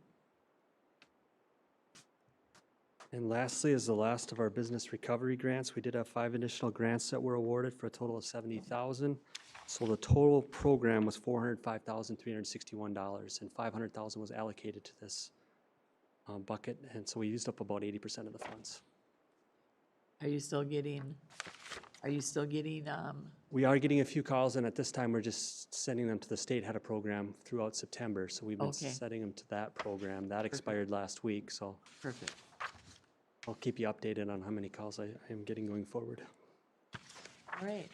S10: And lastly, as the last of our business recovery grants, we did have 5 additional grants that were awarded for a total of $70,000. So the total program was $405,361, and $500,000 was allocated to this bucket, and so we used up about 80% of the funds.
S1: Are you still getting,
S10: We are getting a few calls, and at this time, we're just sending them to the state head of program throughout September, so we've been
S1: Okay.
S10: sending them to that program. That expired last week, so
S1: perfect.
S10: I'll keep you updated on how many calls I am getting going forward.
S1: All right.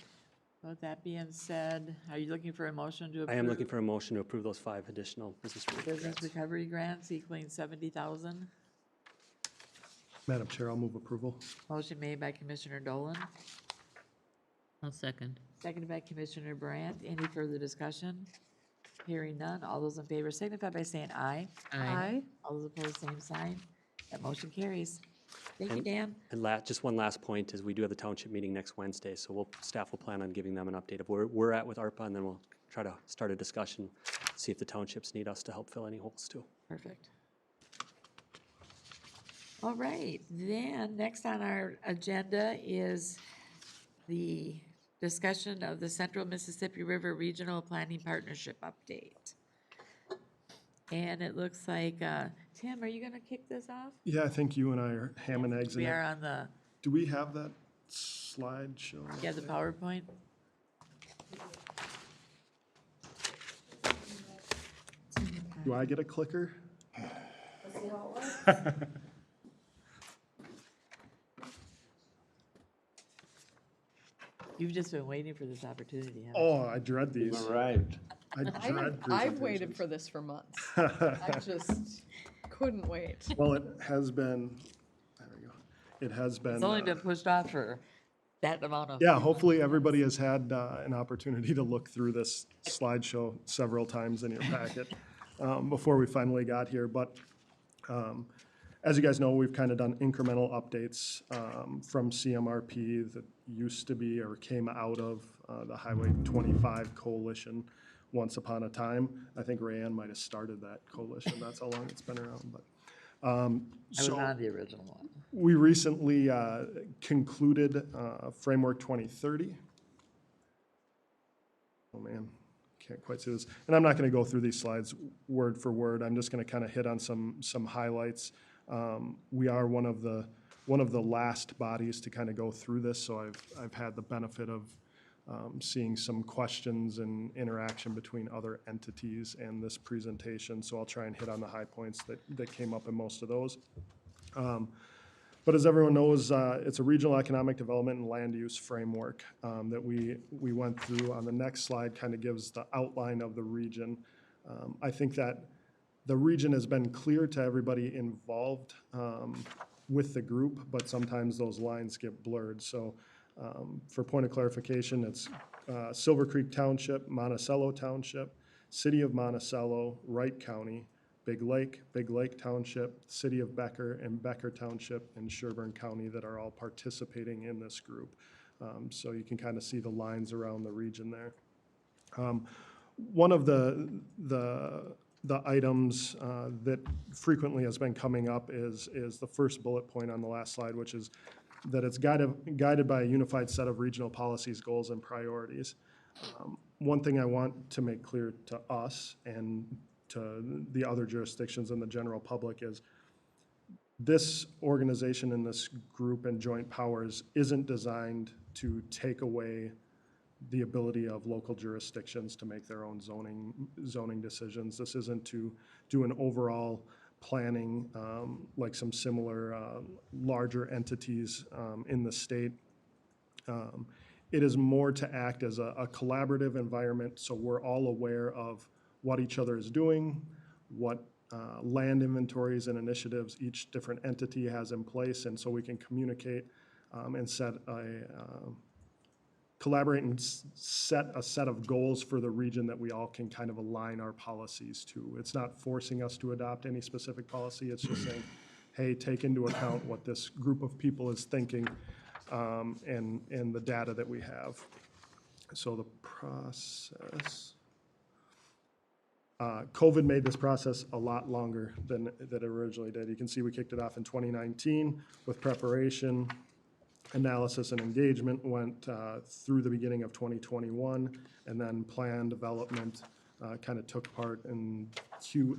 S1: With that being said, are you looking for a motion to approve?
S10: I am looking for a motion to approve those 5 additional business grants.
S1: recovery grants equaling 70,000.
S9: Madam Chair, I'll move approval.
S1: Motion made by Commissioner Dolan,
S4: I'll second.
S1: seconded by Commissioner Brandt. Any further discussion? Hearing none. All those in favor signify by saying aye.
S4: Aye.
S1: All those opposed, same sign. That motion carries. Thank you, Dan.
S10: And just one last point is we do have the township meeting next Wednesday, so staff will plan on giving them an update of where we're at with ARPA, and then we'll try to start a discussion, see if the townships need us to help fill any holes too.
S1: Perfect. All right, then, next on our agenda is the discussion of the Central Mississippi River Regional Planning Partnership update. And it looks like, Tim, are you gonna kick this off?
S9: Yeah, I think you and I are ham and eggs in
S1: We
S9: it.
S1: are on the,
S9: Do we have that slideshow?
S1: yeah, the PowerPoint.
S9: Do I get a clicker?
S1: Let's see how it works. You've just been waiting for this opportunity, haven't you?
S9: Oh, I dread these.
S6: You've arrived.
S9: I dread
S3: I've waited
S9: presentations.
S3: for this for months. I just couldn't wait.
S9: Well, it has been, there we go. It has been.
S1: It's only been pushed off for that amount of.
S9: Yeah, hopefully everybody has had an opportunity to look through this slideshow several times in your packet before we finally got here. But as you guys know, we've kind of done incremental updates from CMRP that used to be or came out of the Highway 25 Coalition once upon a time. I think Rayanne might have started that coalition. That's how long it's been around. But
S1: I was on the original one.
S9: we recently concluded Framework 2030. Oh, man, can't quite see this. And I'm not going to go through these slides word for word. I'm just going to kind of hit on some highlights. We are one of the last bodies to kind of go through this, so I've had the benefit of seeing some questions and interaction between other entities and this presentation, so I'll try and hit on the high points that came up in most of those. But as everyone knows, it's a regional economic development and land use framework that we went through. On the next slide kind of gives the outline of the region. I think that the region has been clear to everybody involved with the group, but sometimes those lines get blurred. So for point of clarification, it's Silver Creek Township, Monticello Township, City of Monticello, Wright County, Big Lake Township, City of Becker, and Becker Township in Sherburne County that are all participating in this group. So you can kind of see the lines around the region there. One of the items that frequently has been coming up is the first bullet point on the last slide, which is that it's guided by a unified set of regional policies, goals, and priorities. One thing I want to make clear to us and to the other jurisdictions and the general public is this organization and this group and joint powers isn't designed to take away the ability of local jurisdictions to make their own zoning decisions. This isn't to do an overall planning like some similar larger entities in the state. It is more to act as a collaborative environment so we're all aware of what each other is doing, what land inventories and initiatives each different entity has in place, and so we can communicate and collaborate and set a set of goals for the region that we all can kind of align our policies to. It's not forcing us to adopt any specific policy, it's just saying, hey, take into account what this group of people is thinking and the data that we have. So the process, COVID made this process a lot longer than it originally did. You can see we kicked it off in 2019 with preparation, analysis, and engagement went through the beginning of 2021, and then plan development kind of took part in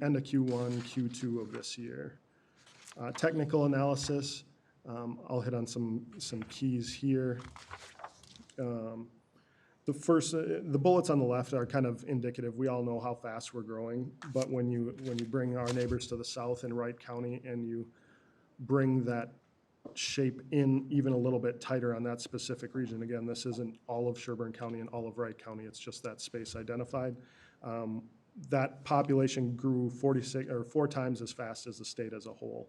S9: end of Q1, Q2 of this year. Technical analysis, I'll hit on some keys here. The bullets on the left are kind of indicative. We all know how fast we're growing, but when you bring our neighbors to the south in Wright County and you bring that shape in even a little bit tighter on that specific region, again, this isn't all of Sherburne County and all of Wright County, it's just that space identified. That population grew 4 times as fast as the state as a whole.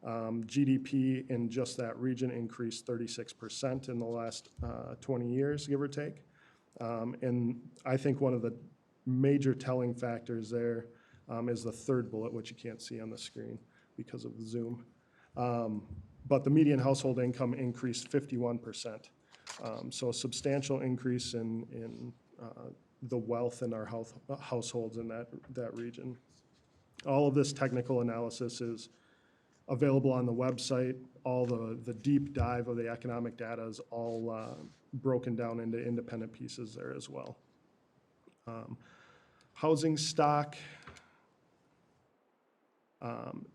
S9: GDP in just that region increased 36% in the last 20 years, give or take. And I think one of the major telling factors there is the third bullet, which you can't see on the screen because of the zoom. But the median household income increased 51%. So a substantial increase in the wealth in our households in that region. All of this technical analysis is available on the website. All the deep dive of the economic data is all broken down into independent pieces there as well. Housing stock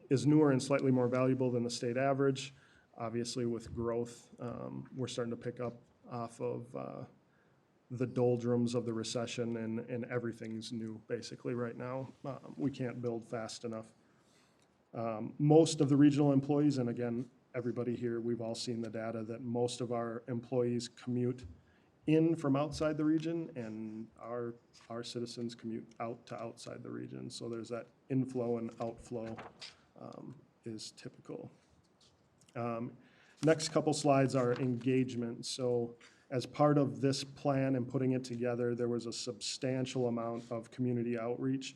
S9: is newer and slightly more valuable than the state average. Obviously, with growth, we're starting to pick up off of the doldrums of the recession, and everything's new basically right now. We can't build fast enough. Most of the regional employees, and again, everybody here, we've all seen the data that most of our employees commute in from outside the region, and our citizens commute out to outside the region. So there's that inflow and outflow is typical. Next couple slides are engagement. So as part of this plan and putting it together, there was a substantial amount of community outreach.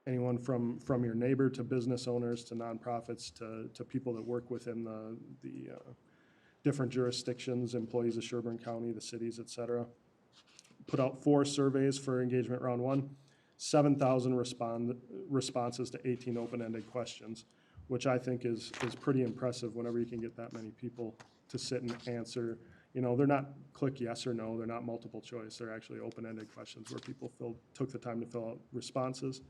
S9: Anyone from your neighbor to business owners to nonprofits to people that work within the different jurisdictions, employees of Sherburne County, the cities, et cetera. Put out 4 surveys for engagement round 1, 7,000 responses to 18 open-ended questions, which I think is pretty impressive whenever you can get that many people to sit and answer. You know, they're not click yes or no, they're not multiple choice, they're actually open-ended questions where people took the time to fill out responses.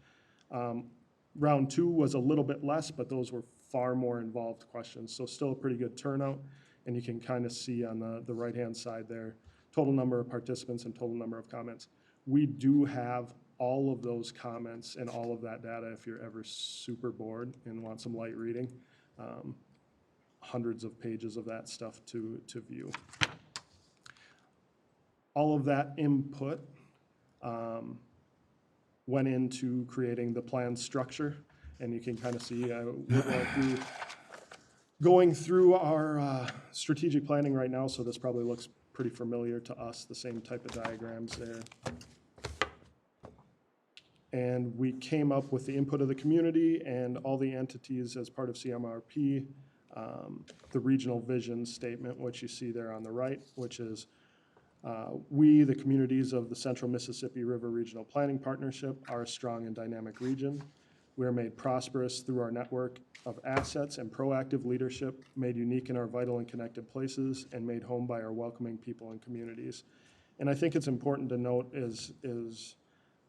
S9: Round 2 was a little bit less, but those were far more involved questions, so still a pretty good turnout. And you can kind of see on the right-hand side there, total number of participants and total number of comments. We do have all of those comments and all of that data if you're ever super bored and want some light reading. Hundreds of pages of that stuff to view. All of that input went into creating the plan structure, and you can kind of see we're going through our strategic planning right now, so this probably looks pretty familiar to us, the same type of diagrams there. And we came up with the input of the community and all the entities as part of CMRP, the regional vision statement, which you see there on the right, which is we, the communities of the Central Mississippi River Regional Planning Partnership, are a strong and dynamic region. We are made prosperous through our network of assets and proactive leadership, made unique in our vital and connected places, and made home by our welcoming people and communities. And I think it's important to note, is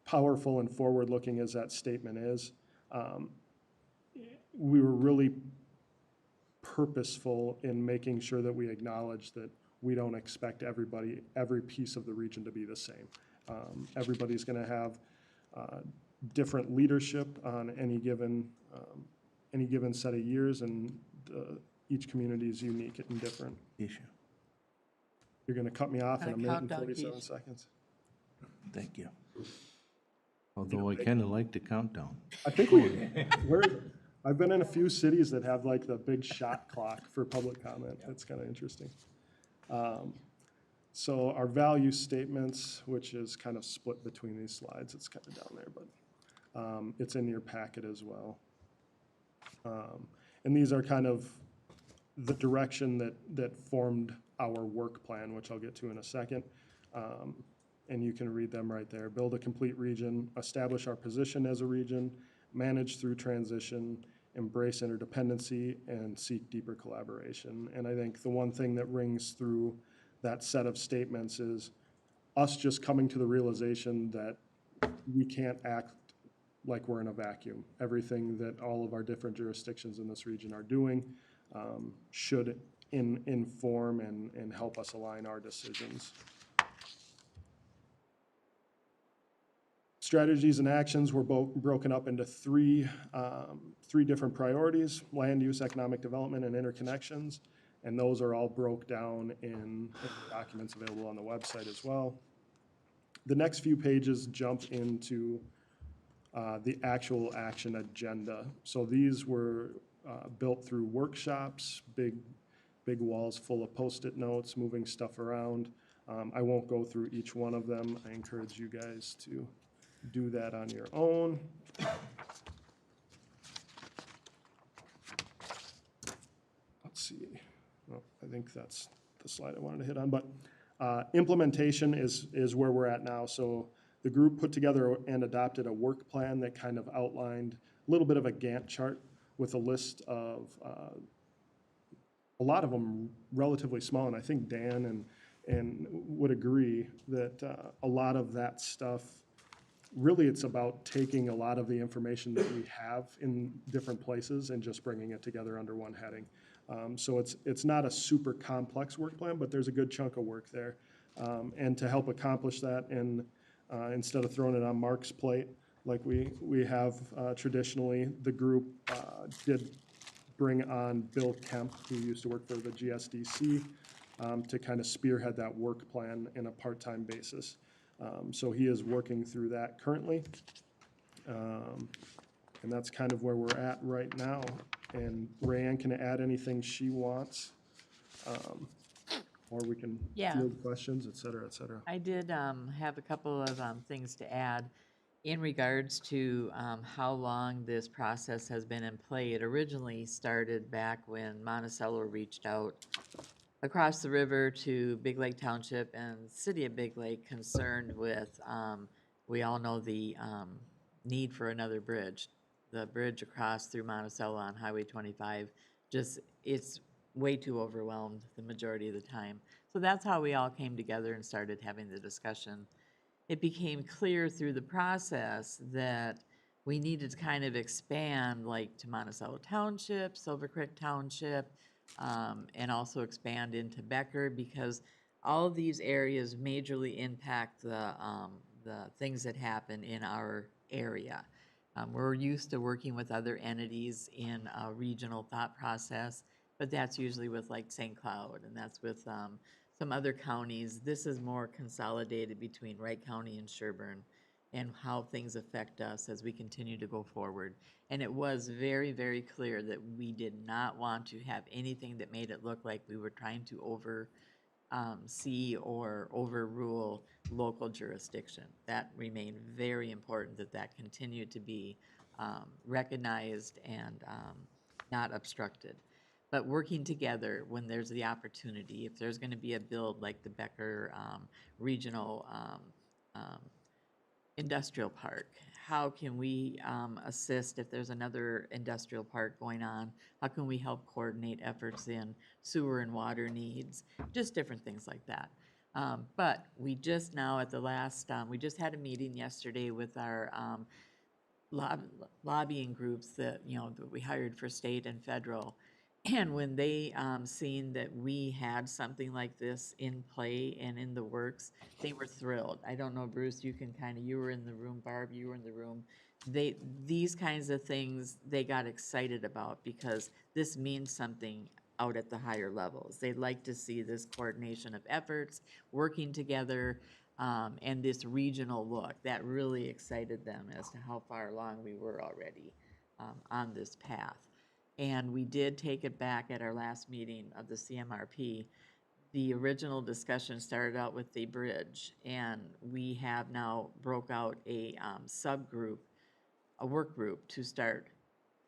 S9: powerful and forward-looking as that statement is, we were really purposeful in making sure that we acknowledge that we don't expect every piece of the region to be the same. Everybody's gonna have different leadership on any given set of years, and each community is unique and different.
S6: Issue.
S9: You're gonna cut me off in a minute and
S1: countdown,
S9: 47
S1: Keith.
S9: seconds.
S6: Thank you. Although I kind of like the countdown.
S9: I think I've been in a few cities that have like the big shot clock for public comment. That's kind of interesting. So our value statements, which is kind of split between these slides, it's kind of down there, but it's in your packet as well. And these are kind of the direction that formed our work plan, which I'll get to in a second. And you can read them right there. Build a complete region, establish our position as a region, manage through transition, embrace interdependency, and seek deeper collaboration. And I think the one thing that rings through that set of statements is us just coming to the realization that we can't act like we're in a vacuum. Everything that all of our different jurisdictions in this region are doing should inform and help us align our decisions. Strategies and actions were broken up into three different priorities: land use, economic development, and interconnections. And those are all broke down in documents available on the website as well. The next few pages jump into the actual action agenda. So these were built through workshops, big walls full of Post-it notes, moving stuff around. I won't go through each one of them. I encourage you guys to do that on your own. Let's see. Well, I think that's the slide I wanted to hit on, but implementation is where we're at now. So the group put together and adopted a work plan that kind of outlined a little bit of a Gantt chart with a list of a lot of them relatively small, and I think Dan and would agree that a lot of that stuff, really it's about taking a lot of the information that we have in different places and just bringing it together under one heading. So it's not a super complex work plan, but there's a good chunk of work there. And to help accomplish that, and instead of throwing it on Mark's plate like we have traditionally, the group did bring on Bill Kemp, who used to work for the GSDC, to kind of spearhead that work plan in a part-time basis. So he is working through that currently. And that's kind of where we're at right now. And Rayanne can add anything she wants, or we can field questions, et cetera, et cetera.
S1: I did have a couple of things to add in regards to how long this process has been in play. It originally started back when Monticello reached out across the river to Big Lake Township and City of Big Lake, concerned with, we all know the need for another bridge. The bridge across through Monticello on Highway 25, it's way too overwhelmed the majority of the time. So that's how we all came together and started having the discussion. It became clear through the process that we needed to kind of expand, like to Monticello Township, Silver Creek Township, and also expand into Becker, because all of these areas majorly impact the things that happen in our area. We're used to working with other entities in a regional thought process, but that's usually with like St. Cloud, and that's with some other counties. This is more consolidated between Wright County and Sherburne, and how things affect us as we continue to go forward. And it was very, very clear that we did not want to have anything that made it look like we were trying to oversee or overrule local jurisdiction. That remained very important, that continued to be recognized and not obstructed. But working together when there's the opportunity, if there's going to be a build like the Becker Regional Industrial Park, how can we assist if there's another industrial park going on? How can we help coordinate efforts in sewer and water needs? Just different things like that. But we just now at the last, we just had a meeting yesterday with our lobbying groups that we hired for state and federal. And when they seen that we had something like this in play and in the works, they were thrilled. I don't know, Bruce, you were in the room, Barb, you were in the room. These kinds of things they got excited about, because this means something out at the higher levels. They'd like to see this coordination of efforts, working together, and this regional look. That really excited them as to how far along we were already on this path. And we did take it back at our last meeting of the CMRP. The original discussion started out with the bridge, and we have now broke out a subgroup, a work group, to start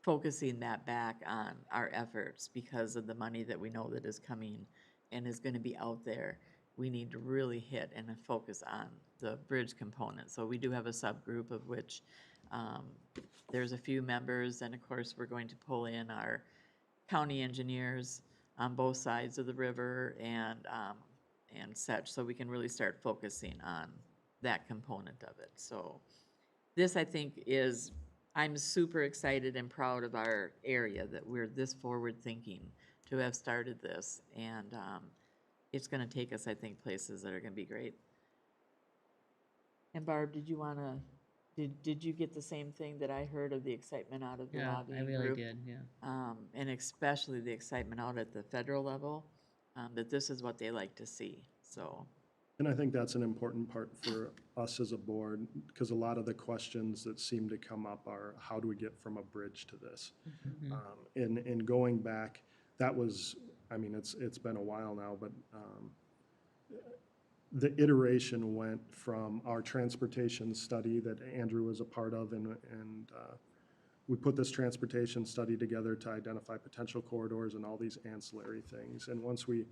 S1: focusing that back on our efforts because of the money that we know that is coming and is going to be out there. We need to really hit and focus on the bridge component. So we do have a subgroup of which there's a few members, and of course we're going to pull in our county engineers on both sides of the river and such, so we can really start focusing on that component of it. So this, I think, is, I'm super excited and proud of our area that we're this forward thinking to have started this, and it's going to take us, I think, places that are going to be great. And Barb, did you want to? Did you get the same thing that I heard of the excitement out of the lobbying group?
S4: I really did, yeah.
S1: And especially the excitement out at the federal level, that this is what they like to see, so.
S9: And I think that's an important part for us as a board, because a lot of the questions that seem to come up are, how do we get from a bridge to this? In going back, that was, I mean, it's been a while now, but the iteration went from our transportation study that Andrew was a part of, and we put this transportation study together to identify potential corridors and all these ancillary things. And once we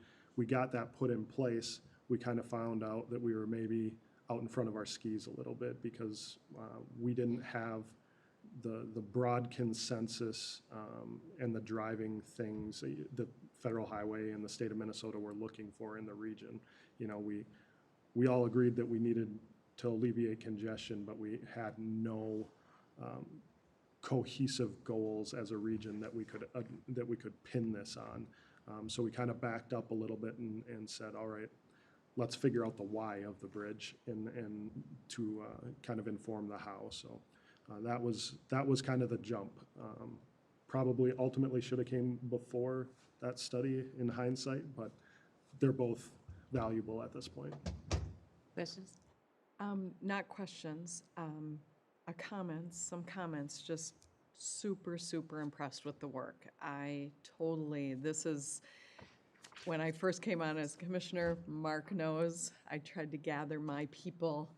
S9: got that put in place, we kind of found out that we were maybe out in front of our skis a little bit, because we didn't have the broad consensus and the driving things the federal highway and the state of Minnesota were looking for in the region. You know, we all agreed that we needed to alleviate congestion, but we had no cohesive goals as a region that we could pin this on. So we kind of backed up a little bit and said, all right, let's figure out the why of the bridge and to kind of inform the how. So that was kind of the jump. Probably ultimately should have came before that study in hindsight, but they're both valuable at this point.
S1: Questions?
S3: Not questions, some comments, just super, super impressed with the work. This is, when I first came on as commissioner, Mark knows, I tried to gather my people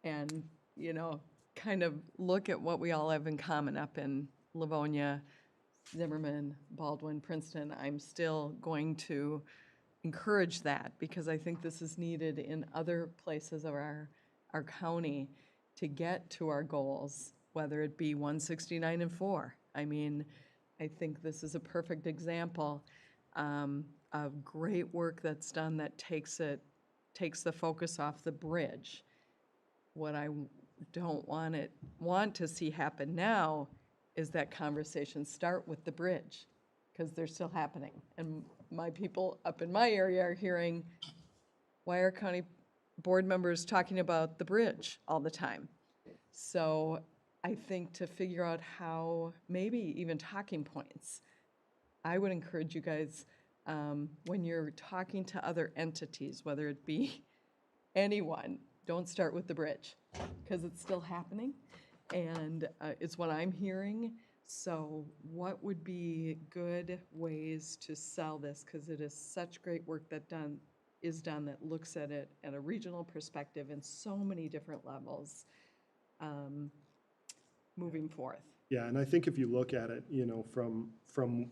S3: and, you know, kind of look at what we all have in common up in Livonia, Zimmerman, Baldwin, Princeton. I'm still going to encourage that, because I think this is needed in other places of our county to get to our goals, whether it be 169 and 4. I mean, I think this is a perfect example of great work that's done that takes the focus off the bridge. What I don't want to see happen now is that conversations start with the bridge, because they're still happening. And my people up in my area are hearing, why are county board members talking about the bridge all the time? So I think to figure out how, maybe even talking points, I would encourage you guys, when you're talking to other entities, whether it be anyone, don't start with the bridge, because it's still happening, and it's what I'm hearing. So what would be good ways to sell this, because it is such great work that is done that looks at it at a regional perspective in so many different levels moving forth.
S9: Yeah, and I think if you look at it, you know, from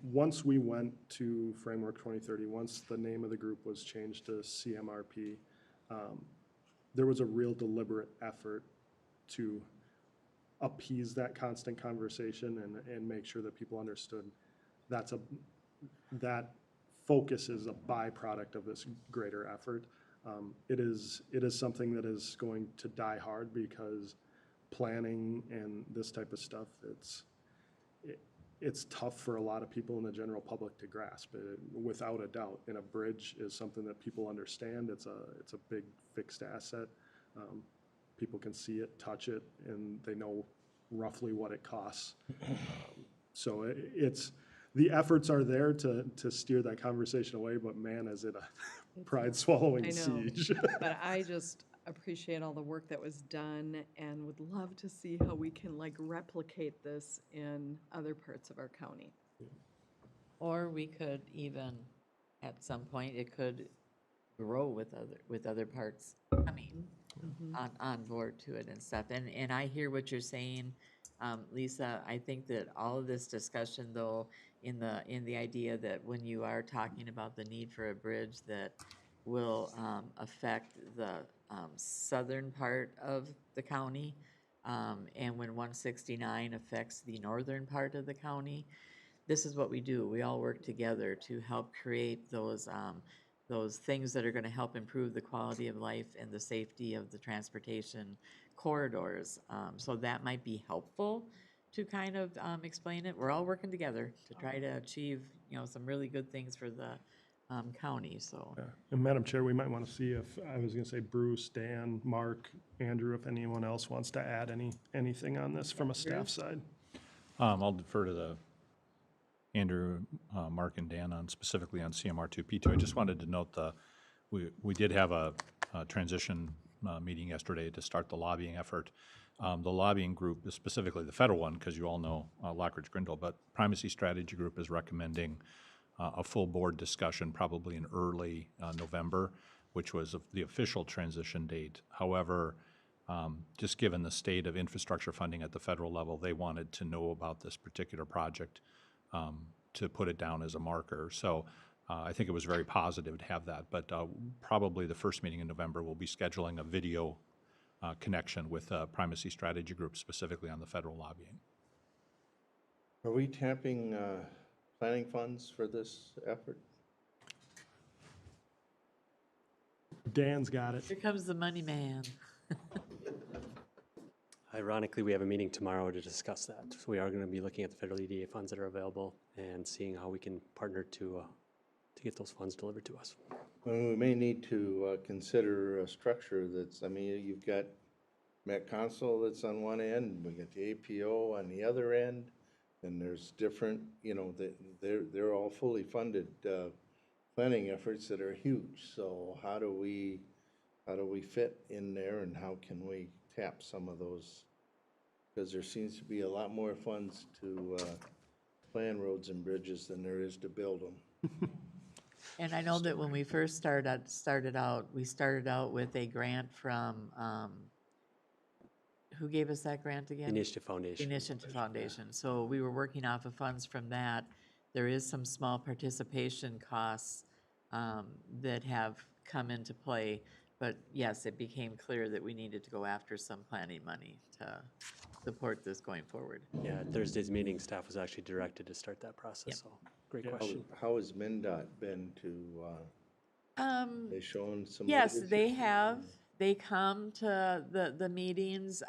S9: once we went to Framework 2030, once the name of the group was changed to CMRP, there was a real deliberate effort to appease that constant conversation and make sure that people understood that focus is a byproduct of this greater effort. It is something that is going to die hard, because planning and this type of stuff, it's tough for a lot of people in the general public to grasp, without a doubt. And a bridge is something that people understand. It's a big fixed asset. People can see it, touch it, and they know roughly what it costs. So the efforts are there to steer that conversation away, but man, is it a pride-swallowing siege.
S3: But appreciate all the work that was done and would love to see how we can like replicate this in other parts of our county.
S1: Or we could even, at some point, it could grow with other parts coming on board to it and stuff. And I hear what you're saying, Lisa. I think that all of this discussion, though, in the idea that when you are talking about the need for a bridge that will affect the southern part of the county, and when 169 affects the northern part of the county, this is what we do. We all work together to help create those things that are going to help improve the quality of life and the safety of the transportation corridors. So that might be helpful to kind of explain it. We're all working together to try to achieve, some really good things for the county. So.
S9: Yeah. And Madam Chair, we might want to see if, I was going to say Bruce, Dan, Mark, Andrew, if anyone else wants to add anything on this from a staff side.
S2: I'll defer to Andrew, Mark, and Dan specifically on CMR 2P2. I just wanted to note we did have a transition meeting yesterday to start the lobbying effort. The lobbying group, specifically the federal one, because you all know Lockridge Grindle, but Primacy Strategy Group is recommending a full board discussion probably in early November, which was the official transition date. However, just given the state of infrastructure funding at the federal level, they wanted to know about this particular project to put it down as a marker. So I think it was very positive to have that, but probably the first meeting in November we'll be scheduling a video connection with Primacy Strategy Group specifically on the federal lobbying.
S6: Are we tapping planning funds for this effort?
S9: Dan's got it.
S1: Here comes the money man.
S10: Ironically, we have a meeting tomorrow to discuss that. So we are going to be looking at the federal EDA funds that are available and seeing how we can partner to get those funds delivered to us.
S6: Well, we may need to consider a structure that's, you've got Met Council that's on one end, we got the APO on the other end, and there's different, they're all fully funded planning efforts that are huge. So how do we fit in there, and how can we tap some of those? Because there seems to be a lot more funds to plan roads and bridges than there is to build them.
S1: And I know that when we first started out, we started out with a grant from, who gave us that grant again?
S10: Initiative Foundation.
S1: Initiative Foundation. So we were working off of funds from that. There is some small participation costs that have come into play. But yes, it became clear that we needed to go after some planning money to support this going forward.
S10: Yeah, at Thursday's meeting, staff was actually directed to start that process,
S1: Yep.
S10: so great question.
S6: How has MnDOT been to, they shown some?
S1: Yes,
S6: leadership?
S1: they have. They come to the meetings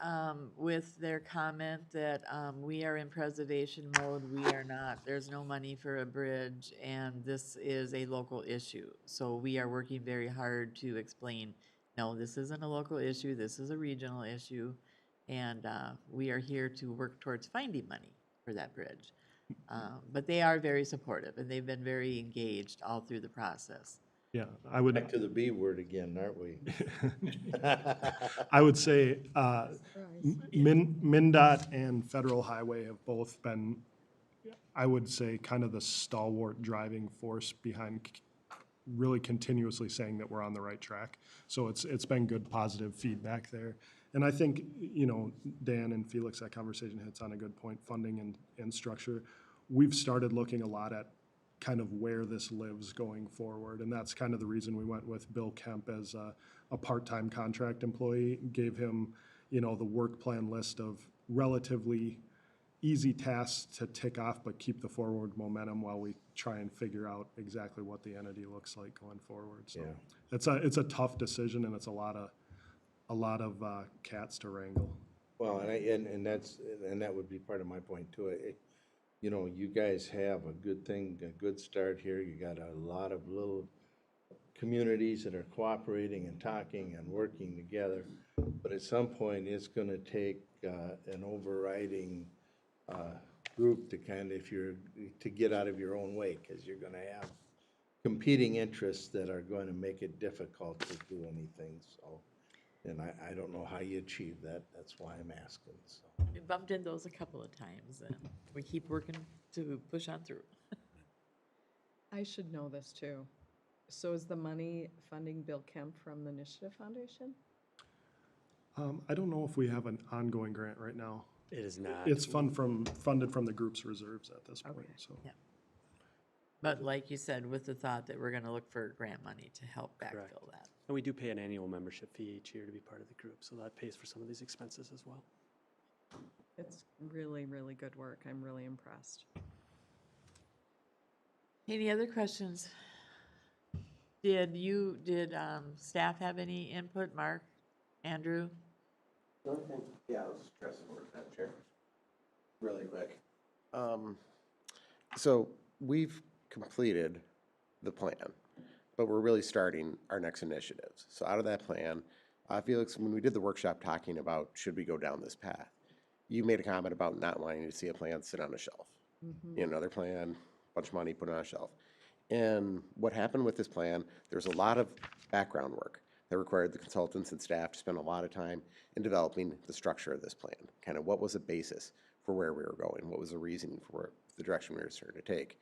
S1: with their comment that we are in preservation mode, we are not, there's no money for a bridge, and this is a local issue. So we are working very hard to explain, no, this isn't a local issue, this is a regional issue, and we are here to work towards finding money for that bridge. But they are very supportive, and they've been very engaged all through the process.
S9: Yeah, I would.
S6: Back to the B word again, aren't we?
S9: I would say MnDOT and Federal Highway have both been, I would say, kind of the stalwart driving force behind really continuously saying that we're on the right track. So it's been good, positive feedback there. And I think, Dan and Felix, that conversation hits on a good point, funding and structure. We've started looking a lot at kind of where this lives going forward. And that's kind of the reason we went with Bill Kemp as a part-time contract employee, gave him, the work plan list of relatively easy tasks to tick off, but keep the forward momentum while we try and figure out exactly what the entity looks like going forward. So yeah. It's a tough decision, and it's a lot of cats to wrangle.
S6: Well, and that would be part of my point too. You guys have a good start here. You got a lot of little communities that are cooperating and talking and working together. But at some point, it's going to take an overriding group to to get out of your own way, because you're going to have competing interests that are going to make it difficult to do anything. So And I don't know how you achieve that, that's why I'm asking, so.
S1: We bumped into those a couple of times, and we keep working to push on through.
S3: I should know this too. So is the money funding Bill Kemp from the Initiative Foundation?
S9: I don't know if we have an ongoing grant right now.
S10: It is not.
S9: It's funded from the group's reserves at this point, so.
S1: Yeah. But like you said, with the thought that we're gonna look for grant money to help
S10: Correct.
S1: backfill that.
S10: And we do pay an annual membership fee each year to be part of the group, so that pays for some of these expenses as well.
S3: It's really, really good work. I'm really impressed.
S1: Any other questions? Did staff have any input, Mark, Andrew?
S18: Yeah, I was stressing over that chair. Really quick. So we've completed the plan, but we're really starting our next initiatives. So out of that plan, Felix, when we did the workshop talking about should we go down this path, you made a comment about not wanting to see a plan sit on a shelf.
S3: Mhm.
S18: You know, another plan, bunch of money put on a shelf. And what happened with this plan, there's a lot of background work that required the consultants and staff to spend a lot of time in developing the structure of this plan. Kind of what was the basis for where we were going? What was the reasoning for the direction we were starting to take?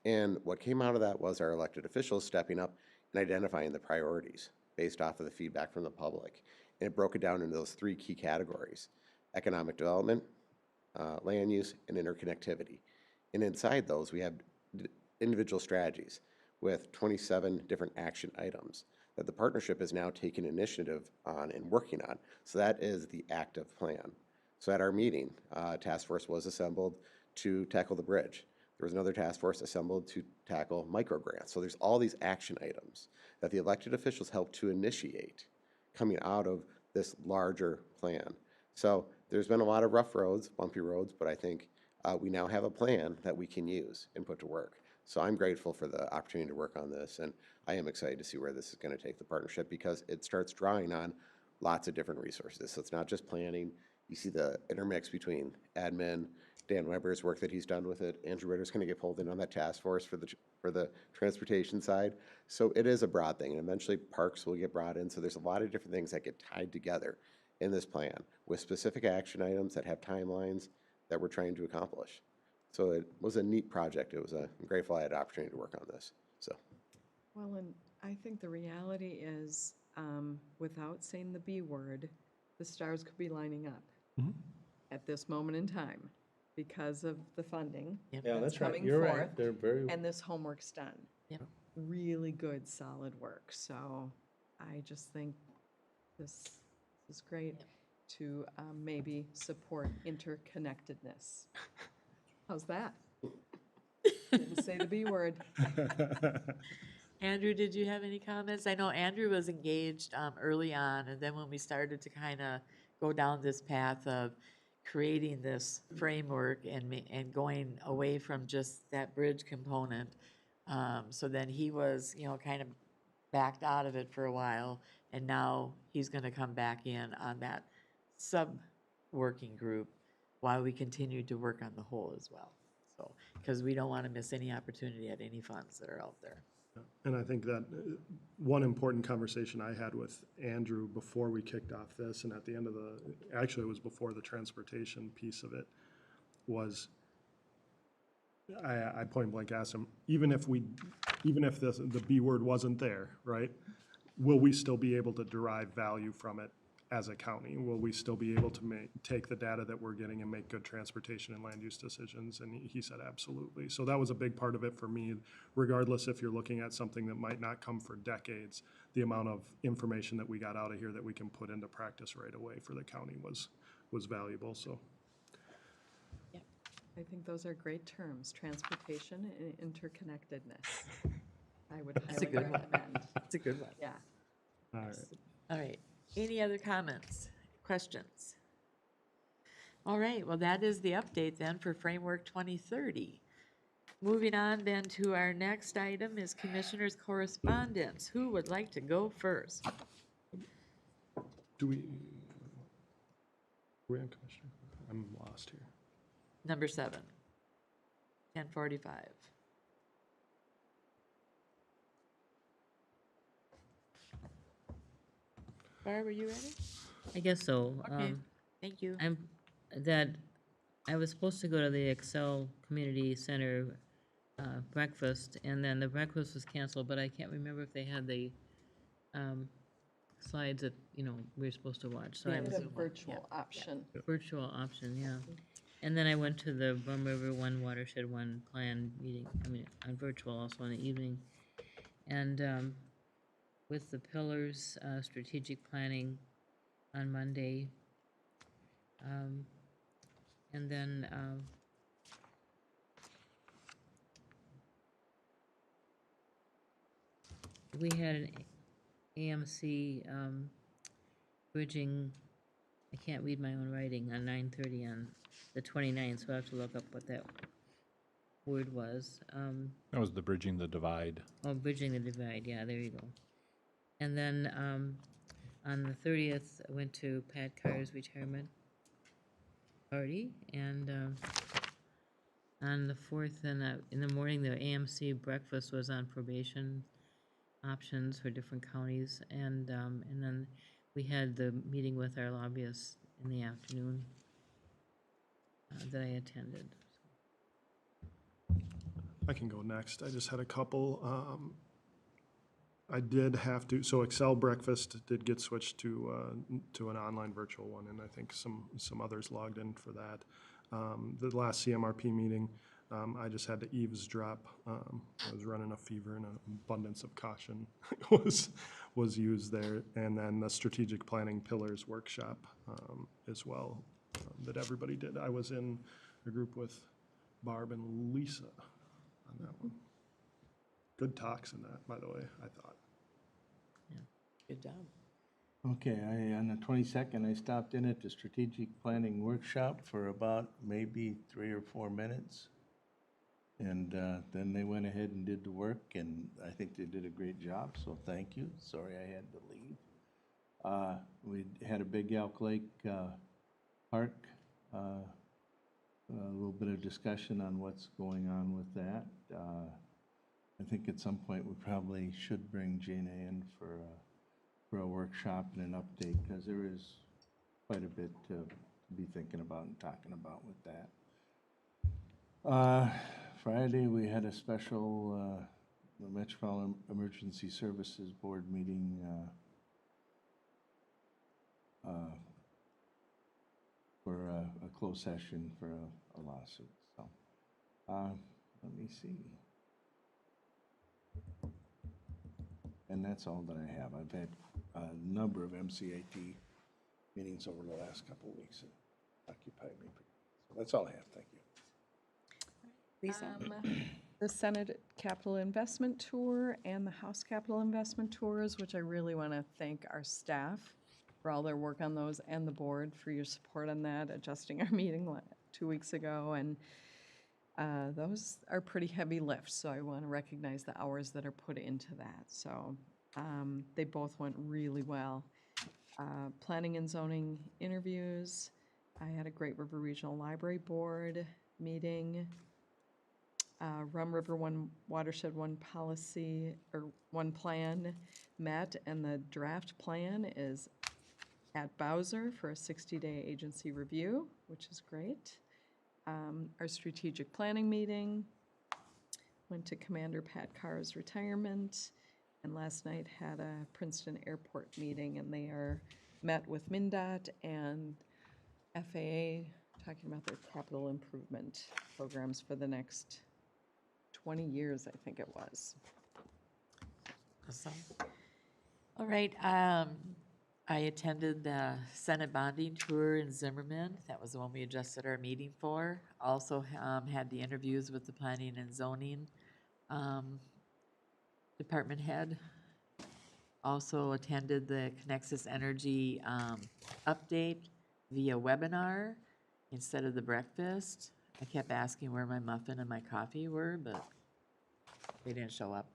S18: And what came out of that was our elected officials stepping up and identifying the priorities based off of the feedback from the public. And it broke it down into those three key categories: economic development, land use, and interconnectivity. And inside those, we have individual strategies with 27 different action items that the partnership is now taking initiative on and working on. So that is the active plan. So at our meeting, a task force was assembled to tackle the bridge. There was another task force assembled to tackle micro grants. So there's all these action items that the elected officials helped to initiate coming out of this larger plan. So there's been a lot of rough roads, bumpy roads, but I think we now have a plan that we can use and put to work. So I'm grateful for the opportunity to work on this, and I am excited to see where this is going to take the partnership, because it starts drawing on lots of different resources. So it's not just planning. You see the intermix between admin, Dan Weber's work that he's done with it. Andrew Ritter's going to get pulled in on that task force for the transportation side. So it is a broad thing, and eventually parks will get brought in. So there's a lot of different things that get tied together in this plan with specific action items that have timelines that we're trying to accomplish. So it was a neat project. I'm grateful I had the opportunity to work on this, so.
S3: Well, and I think the reality is, without saying the B word, the stars could be lining up at this moment in time because of the funding.
S1: Yep.
S6: Yeah, that's right.
S3: coming
S6: You're
S3: forth,
S6: right. They're very.
S3: And this homework's done.
S1: Yep.
S3: Really good, solid work. So I just think this is great to maybe support interconnectedness. How's that? Didn't say the B word.
S1: Andrew, did you have any comments? I know Andrew was engaged early on, and then when we started to kind of go down this path of creating this framework and going away from just that bridge component, so then he was, kind of backed out of it for a while, and now he's going to come back in on that sub-working group while we continue to work on the whole as well. So, because we don't want to miss any opportunity at any funds that are out there.
S9: And I think that one important conversation I had with Andrew before we kicked off this, and at the end of actually it was before the transportation piece of it, was I point blank asked him, even if the B word wasn't there, right, will we still be able to derive value from it as a county? Will we still be able to take the data that we're getting and make good transportation and land use decisions? And he said absolutely. So that was a big part of it for me, regardless if you're looking at something that might not come for decades. The amount of information that we got out of here that we can put into practice right away for the county was valuable. So
S3: Yeah, I think those are great terms: transportation and interconnectedness. I would
S1: That's a
S3: highly
S1: good one.
S3: recommend.
S1: That's a good one.
S3: Yeah.
S9: all right.
S1: All right. Any other comments, questions? All right, well, that is the update then for Framework 2030. Moving on then to our next item is Commissioner's Correspondence. Who would like to go first?
S9: Do we on Commissioner? I'm lost here.
S1: Number 7, 1045. Barb, are you ready?
S4: I guess so.
S1: Okay, thank you.
S4: I was supposed to go to the Excel Community Center breakfast, and then the breakfast was canceled, but I can't remember if they had the slides that, we were supposed to watch, so
S3: They
S4: I
S3: had
S4: was.
S3: a virtual option.
S4: Virtual option, yeah. And then I went to the Rum River One Watershed One Plan meeting, on virtual also in the evening. And with the pillars, strategic planning on Monday. And then we had an AMC bridging, I can't read my own writing, on 9:30 on the 29th, so I have to look up what that word was.
S2: That was the Bridging the Divide.
S4: Oh, bridging the divide, yeah, there you go. And then on the 30th, I went to Pat Carr's retirement party, and on the 4th, in the morning, the AMC breakfast was on probation options for different counties, and then we had the meeting with our lobbyists in the afternoon that I attended.
S9: I can go next. I just had a couple. I did have to, so Excel breakfast did get switched to an online virtual one, and I think some others logged in for that. The last CMRP meeting, I just had to eavesdrop. I was running a fever, and an abundance of caution was used there. And then the strategic planning pillars workshop as well that everybody did. I was in a group with Barb and Lisa on that one. Good talks in that, by the way, I thought.
S1: Good job.
S6: Okay, on the 22nd, I stopped in at the strategic planning workshop for about maybe 3 or 4 minutes. And then they went ahead and did the work, and I think they did a great job, so thank you. Sorry I had to leave. We had a big Elk Lake Park, a little bit of discussion on what's going on with that. I think at some point we probably should bring Gina in for a workshop and an update, because there is quite a bit to be thinking about and talking about with that. Friday, we had a special Metropolitan Emergency Services Board meeting for a closed session for a lawsuit. So let me see. And that's all that I have. I've had a number of MCAT meetings over the last couple of weeks that occupied me. So that's all I have. Thank you.
S1: Lisa?
S3: The Senate Capital Investment Tour and the House Capital Investment Tours, which I really want to thank our staff for all their work on those, and the board for your support on that, adjusting our meeting 2 weeks ago. And those are pretty heavy lifts, so I want to recognize the hours that are put into that. So they both went really well. Planning and zoning interviews. I had a Great River Regional Library Board meeting. Rum River One Watershed One Policy, or One Plan met, and the draft plan is at Bowser for a 60-day agency review, which is great. Our strategic planning meeting, went to Commander Pat Carr's retirement, and last night had a Princeton Airport meeting, and they met with MnDOT and FAA, talking about their capital improvement programs for the next 20 years, I think it was.
S1: Awesome. All right, I attended the Senate bonding tour in Zimmerman. That was the one we adjusted our meeting for. Also had the interviews with the planning and zoning department head. Also attended the Connexus Energy update via webinar instead of the breakfast. I kept asking where my muffin and my coffee were, but they didn't show up.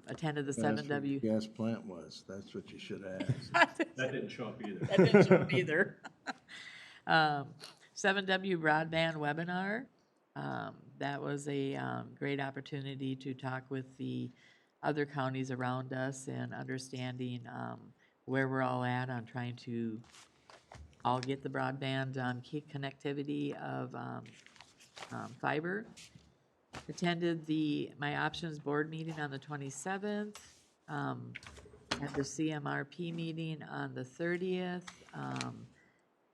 S1: Attended the 7W.
S6: The gas plant was. That's what you should have asked.
S2: That didn't show up either.
S1: That didn't show up either. 7W broadband webinar. That was a great opportunity to talk with the other counties around us and understanding where we're all at on trying to all get the broadband key connectivity of fiber. Attended my options board meeting on the 27th, at the CMRP meeting on the 30th,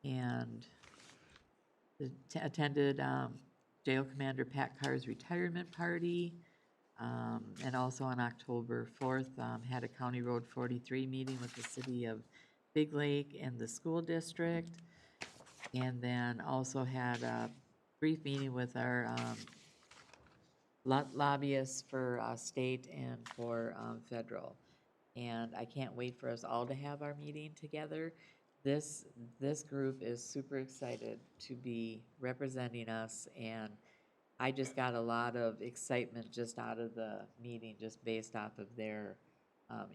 S1: and attended Jail Commander Pat Carr's retirement party. And also on October 4th, had a County Road 43 meeting with the city of Big Lake and the school district. And then also had a brief meeting with our lobbyists for state and for federal. And I can't wait for us all to have our meeting together. This group is super excited to be representing us, and I just got a lot of excitement just out of the meeting, just based off of their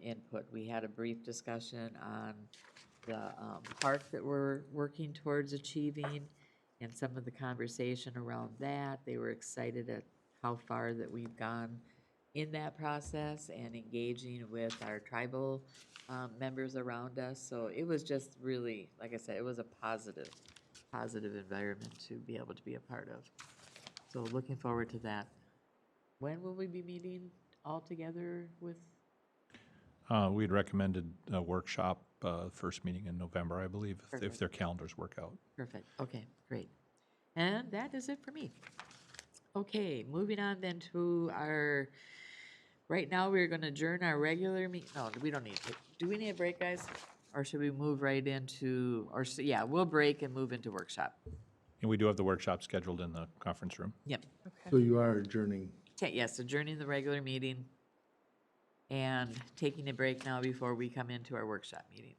S1: input. We had a brief discussion on the park that we're working towards achieving and some of the conversation around that. They were excited at how far that we've gone in that process and engaging with our tribal members around us. So it was just really, like I said, it was a positive environment to be able to be a part of. So looking forward to that. When will we be meeting all together with?
S2: We'd recommended a workshop, first meeting in November, I believe, if their calendars work out.
S1: Perfect, okay, great. And that is it for me. Okay, moving on then to our, right now we're gonna adjourn our regular no, we don't need to. Do we need a break, guys? Or should we move right into, yeah, we'll break and move into workshop.
S2: And we do have the workshop scheduled in the conference room.
S1: Yep.
S6: So you are adjourning.
S1: Yes, adjourning the regular meeting and taking a break now before we come into our workshop meeting.